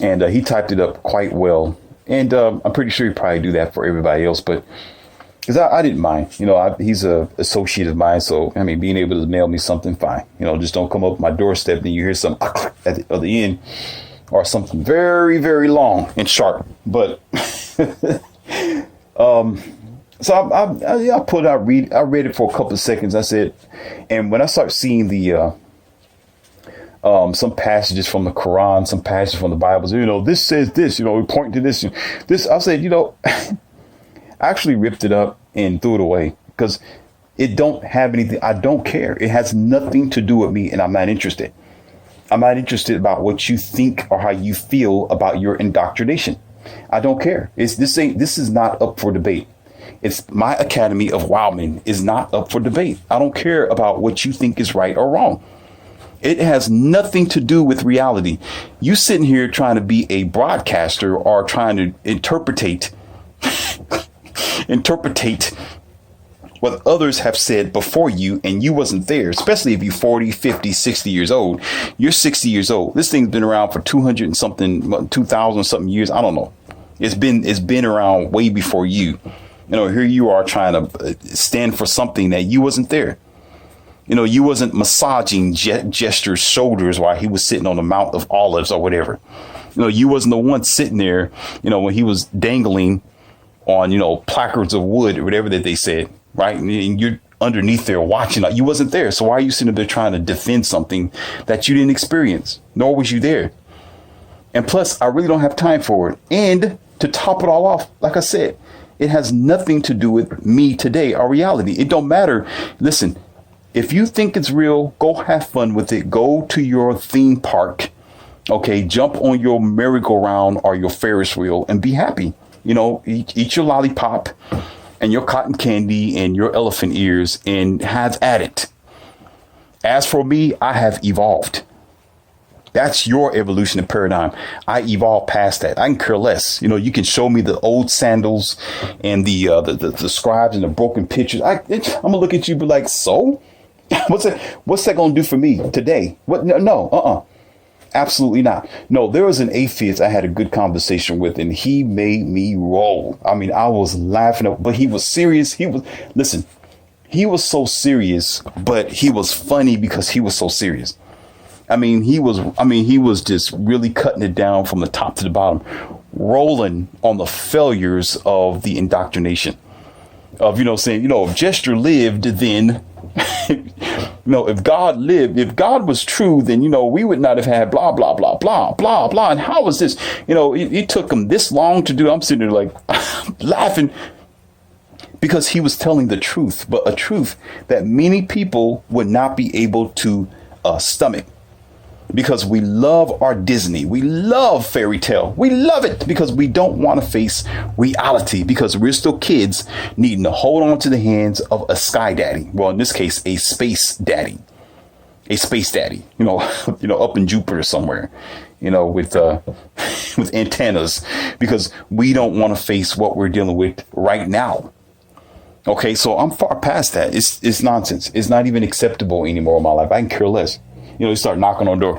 And he typed it up quite well. And I'm pretty sure he'd probably do that for everybody else, but because I didn't mind, he's a associate of mine. So, I mean, being able to mail me something, fine. Just don't come up my doorstep and you hear something at the other end or something very, very long and sharp. But so I put out, I read it for a couple of seconds. I said, and when I start seeing the some passages from the Quran, some passages from the Bible, this says this, we point to this, I said, I actually ripped it up and threw it away because it don't have anything. I don't care. It has nothing to do with me, and I'm not interested. I'm not interested about what you think or how you feel about your indoctrination. I don't care. This is not up for debate. It's my Academy of Wildman is not up for debate. I don't care about what you think is right or wrong. It has nothing to do with reality. You sitting here trying to be a broadcaster or trying to interpretate what others have said before you, and you wasn't there, especially if you're 40, 50, 60 years old. You're 60 years old. This thing's been around for 200 and something, 2000 something years. I don't know. It's been around way before you. Here you are trying to stand for something that you wasn't there. You wasn't massaging Jester's shoulders while he was sitting on the Mount of Olives or whatever. You wasn't the one sitting there, when he was dangling on, placards of wood or whatever that they said, right? And you're underneath there watching. You wasn't there. So why are you sitting there trying to defend something that you didn't experience? Nor was you there. And plus, I really don't have time for it. And to top it all off, like I said, it has nothing to do with me today or reality. It don't matter. Listen, if you think it's real, go have fun with it. Go to your theme park. Okay, jump on your merry-go-round or your Ferris wheel and be happy. Eat your lollipop and your cotton candy and your elephant ears and have at it. As for me, I have evolved. That's your evolution and paradigm. I evolved past that. I can care less. You can show me the old sandals and the scribes and the broken pictures. I'm gonna look at you and be like, so what's that gonna do for me today? What? No. Absolutely not. No, there was an atheist I had a good conversation with, and he made me roll. I mean, I was laughing, but he was serious. He was so serious, but he was funny because he was so serious. He was just really cutting it down from the top to the bottom, rolling on the failures of the indoctrination of, saying, if Jester lived, then, if God lived, if God was true, then, we would not have had blah, blah, blah, blah, blah, blah. And how was this? It took him this long to do. I'm sitting there like laughing because he was telling the truth, but a truth that many people would not be able to stomach. Because we love our Disney. We love fairy tale. We love it because we don't want to face reality because we're still kids needing to hold on to the hands of a sky daddy. Well, in this case, a space daddy. A space daddy, up in Jupiter somewhere, with antennas, because we don't want to face what we're dealing with right now. Okay, so I'm far past that. It's nonsense. It's not even acceptable anymore in my life. I can care less. You start knocking on the door.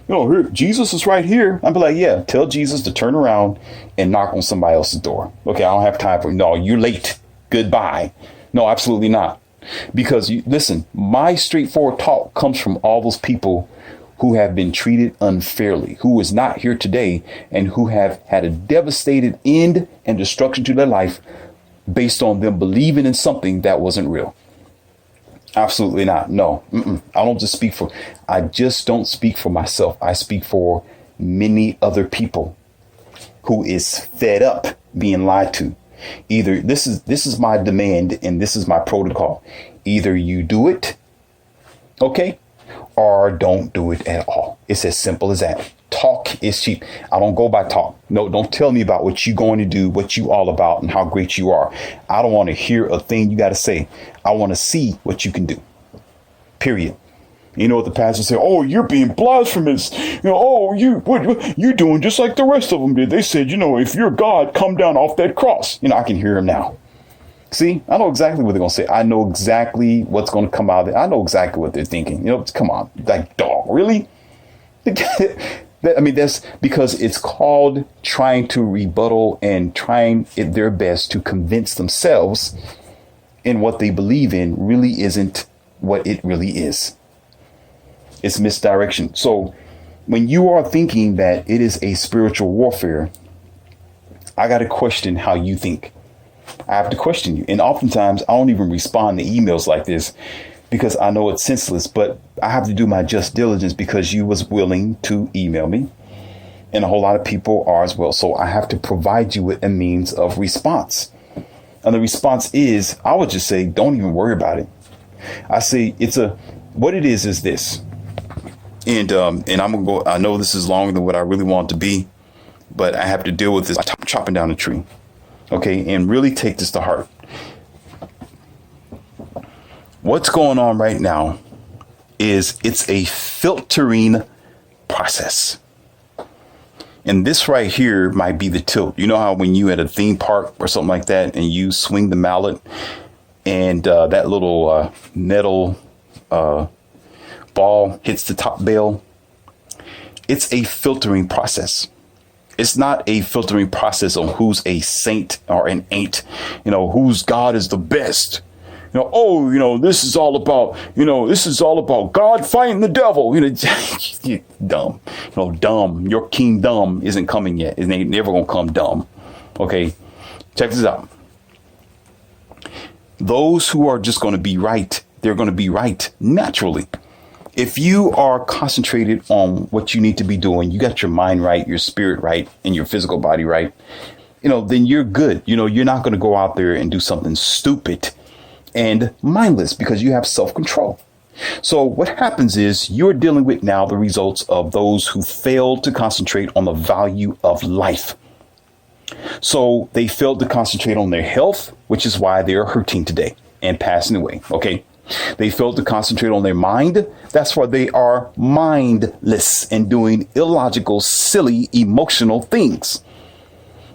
Here, Jesus is right here. I'd be like, yeah, tell Jesus to turn around and knock on somebody else's door. Okay, I don't have time for it. No, you're late. Goodbye. No, absolutely not. Because, listen, my straightforward talk comes from all those people who have been treated unfairly, who is not here today, and who have had a devastated end and destruction to their life based on them believing in something that wasn't real. Absolutely not. No, I just don't speak for myself. I speak for many other people who is fed up being lied to. Either this is my demand and this is my protocol. Either you do it Okay? Or don't do it at all. It's as simple as that. Talk is cheap. I don't go by talk. No, don't tell me about what you're going to do, what you all about, and how great you are. I don't want to hear a thing you got to say. I want to see what you can do. Period. You know what the pastor said? Oh, you're being blasphemous. Oh, what you're doing just like the rest of them did. They said, if you're God, come down off that cross. I can hear him now. See, I know exactly what they're going to say. I know exactly what's going to come out of it. I know exactly what they're thinking. Come on, like, dog, really? That's because it's called trying to rebuttal and trying their best to convince themselves in what they believe in really isn't what it really is. It's misdirection. So when you are thinking that it is a spiritual warfare, I got to question how you think. I have to question you. And oftentimes I don't even respond to emails like this because I know it's senseless, but I have to do my just diligence because you was willing to email me. And a whole lot of people are as well. So I have to provide you with a means of response. And the response is, I would just say, don't even worry about it. I say what it is this. And I'm going to go. I know this is longer than what I really want it to be, but I have to deal with this chopping down a tree. OK, and really take this to heart. What's going on right now is it's a filtering process. And this right here might be the tilt. You know how when you at a theme park or something like that and you swing the mallet and that little metal ball hits the top bale? It's a filtering process. It's not a filtering process on who's a saint or an ain't, whose God is the best. This is all about God fighting the devil. You're dumb. Dumb. Your kingdom isn't coming yet. It ain't never gonna come dumb. Okay, check this out. Those who are just going to be right, they're going to be right naturally. If you are concentrated on what you need to be doing, you got your mind right, your spirit right, and your physical body right, then you're good. You're not going to go out there and do something stupid and mindless because you have self-control. So what happens is you're dealing with now the results of those who failed to concentrate on the value of life. So they failed to concentrate on their health, which is why they are hurting today and passing away. OK, they failed to concentrate on their mind. That's why they are mindless and doing illogical, silly, emotional things.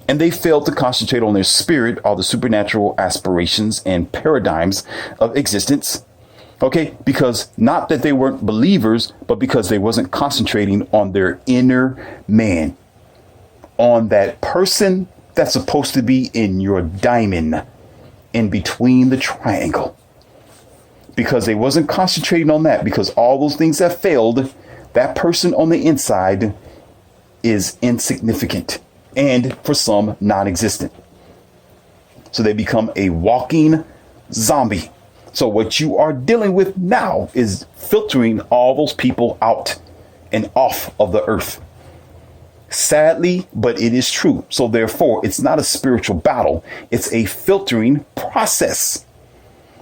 And they failed to concentrate on their spirit or the supernatural aspirations and paradigms of existence. OK, because not that they weren't believers, but because they wasn't concentrating on their inner man, on that person that's supposed to be in your diamond in between the triangle. Because they wasn't concentrating on that, because all those things that failed, that person on the inside is insignificant and for some non-existent. So they become a walking zombie. So what you are dealing with now is filtering all those people out and off of the earth. Sadly, but it is true. So therefore, it's not a spiritual battle. It's a filtering process.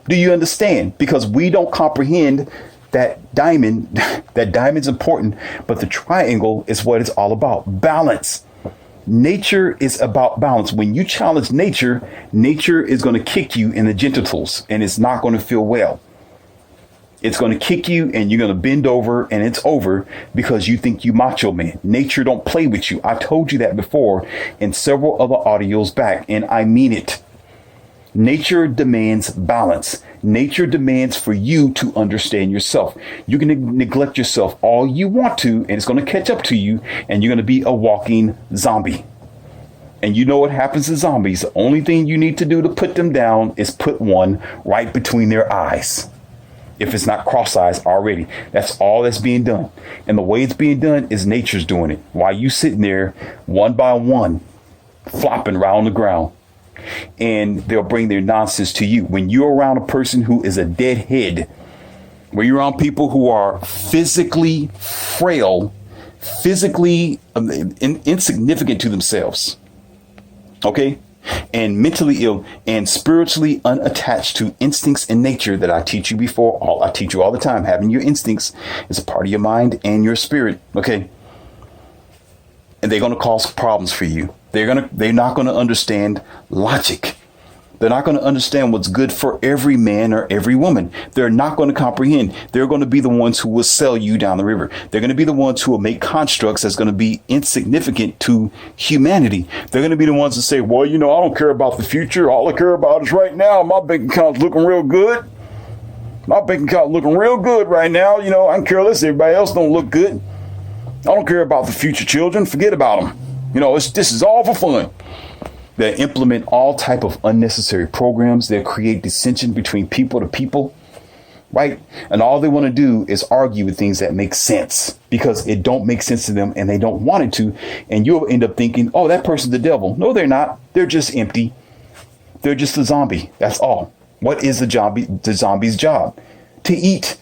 Do you understand? Because we don't comprehend that diamond, that diamond's important, but the triangle is what it's all about. Balance. Nature is about balance. When you challenge nature, nature is going to kick you in the genitals and it's not going to feel well. It's going to kick you and you're going to bend over and it's over because you think you macho man. Nature don't play with you. I told you that before in several other audios back, and I mean it. Nature demands balance. Nature demands for you to understand yourself. You can neglect yourself all you want to, and it's going to catch up to you, and you're going to be a walking zombie. And you know what happens to zombies? The only thing you need to do to put them down is put one right between their eyes. If it's not cross-eyes already, that's all that's being done. And the way it's being done is nature's doing it. While you sitting there one by one, flopping around the ground. And they'll bring their nonsense to you. When you're around a person who is a deadhead, when you're around people who are physically frail, physically insignificant to themselves, okay, and mentally ill and spiritually unattached to instincts and nature that I teach you before. I teach you all the time. Having your instincts is a part of your mind and your spirit. Okay. And they're going to cause problems for you. They're not going to understand logic. They're not going to understand what's good for every man or every woman. They're not going to comprehend. They're going to be the ones who will sell you down the river. They're going to be the ones who will make constructs that's going to be insignificant to humanity. They're going to be the ones that say, well, I don't care about the future. All I care about is right now. My bank account's looking real good. My bank account looking real good right now. I can care less. Everybody else don't look good. I don't care about the future children. Forget about them. This is all for fun. They implement all type of unnecessary programs. They create dissension between people to people, right? And all they want to do is argue with things that make sense because it don't make sense to them and they don't want it to. And you'll end up thinking, oh, that person's the devil. No, they're not. They're just empty. They're just a zombie. That's all. What is the zombie's job? To eat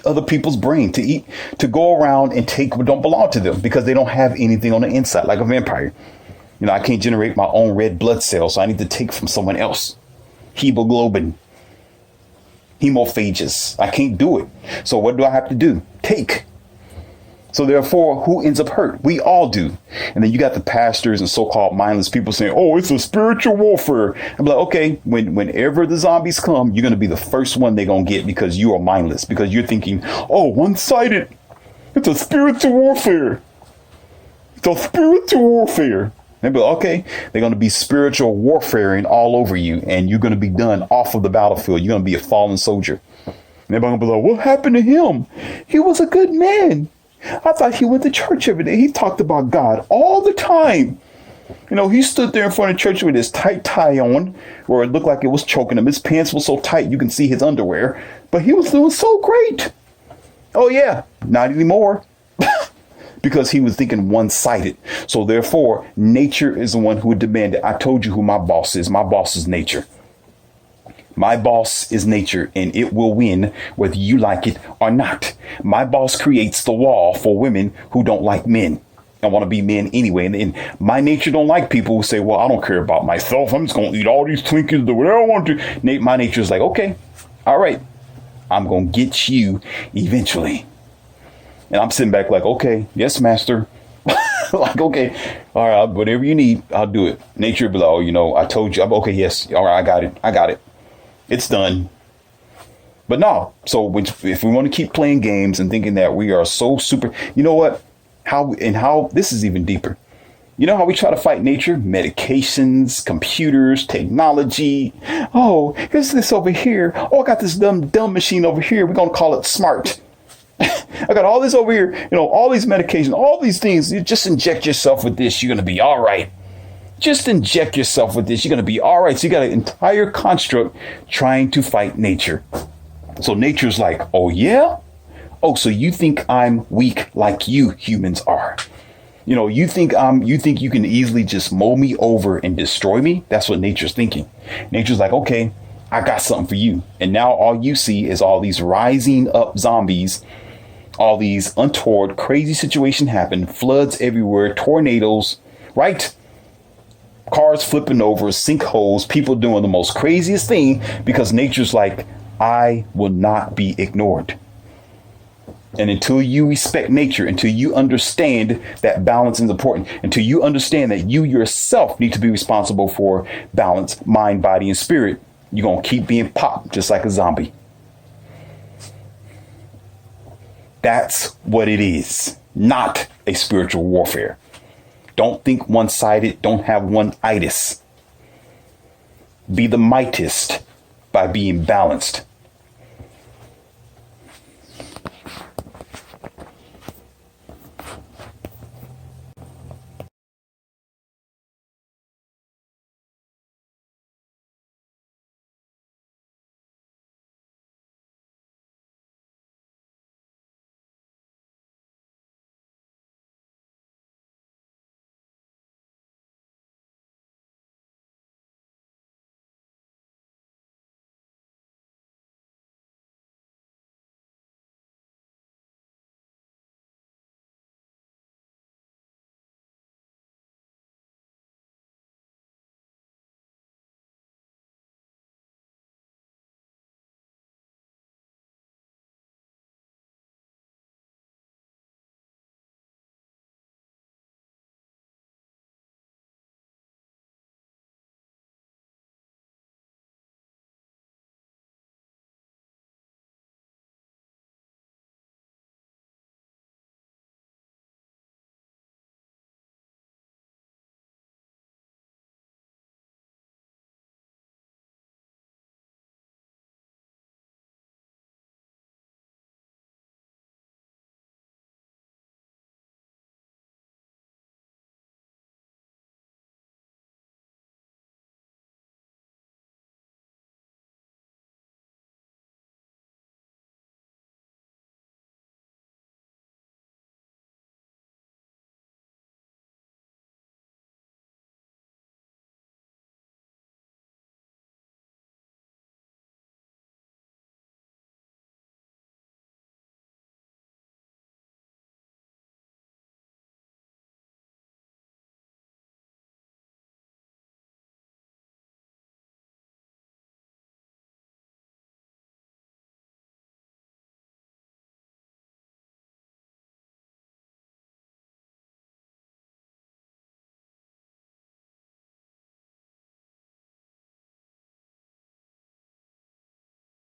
other people's brain, to go around and take what don't belong to them because they don't have anything on the inside, like a vampire. I can't generate my own red blood cells, so I need to take from someone else. Hemoglobin, hemophages. I can't do it. So what do I have to do? Take. So therefore, who ends up hurt? We all do. And then you got the pastors and so-called mindless people saying, oh, it's a spiritual warfare. I'm like, okay, whenever the zombies come, you're going to be the first one they're going to get because you are mindless, because you're thinking, oh, one-sided. It's a spiritual warfare. It's a spiritual warfare. They'll be like, okay, they're going to be spiritual warfaring all over you, and you're going to be done off of the battlefield. You're going to be a fallen soldier. And everybody's going to be like, what happened to him? He was a good man. I thought he went to church every day. He talked about God all the time. He stood there in front of church with his tight tie on, where it looked like it was choking him. His pants were so tight you can see his underwear, but he was doing so great. Oh, yeah, not anymore. Because he was thinking one-sided. So therefore, nature is the one who would demand it. I told you who my boss is. My boss is nature. My boss is nature, and it will win whether you like it or not. My boss creates the wall for women who don't like men and want to be men anyway. And my nature don't like people who say, well, I don't care about myself. I'm just going to eat all these Twinkies, do whatever I want to. My nature is like, okay, all right, I'm going to get you eventually. And I'm sitting back like, okay, yes, master. Like, okay, all right, whatever you need, I'll do it. Nature below, I told you. I'm okay, yes, all right, I got it. It's done. But no, so if we want to keep playing games and thinking that we are so super, you know what? How this is even deeper. You know how we try to fight nature? Medications, computers, technology. Oh, here's this over here. Oh, I got this dumb machine over here. We're going to call it smart. I got all this over here, all these medications, all these things. You just inject yourself with this. You're going to be all right. Just inject yourself with this. You're going to be all right. So you got an entire construct trying to fight nature. So nature's like, oh, yeah. Oh, so you think I'm weak like you humans are. You think you can easily just mow me over and destroy me. That's what nature's thinking. Nature's like, OK, I got something for you. And now all you see is all these rising up zombies. All these untoward, crazy situations happen. Floods everywhere, tornadoes, right? Cars flipping over, sinkholes, people doing the most craziest thing because nature's like, I will not be ignored. And until you respect nature, until you understand that balance is important, until you understand that you yourself need to be responsible for balance, mind, body, and spirit, you're going to keep being popped just like a zombie. That's what it is, not a spiritual warfare. Don't think one-sided. Don't have one-itis. Be the mightest by being balanced.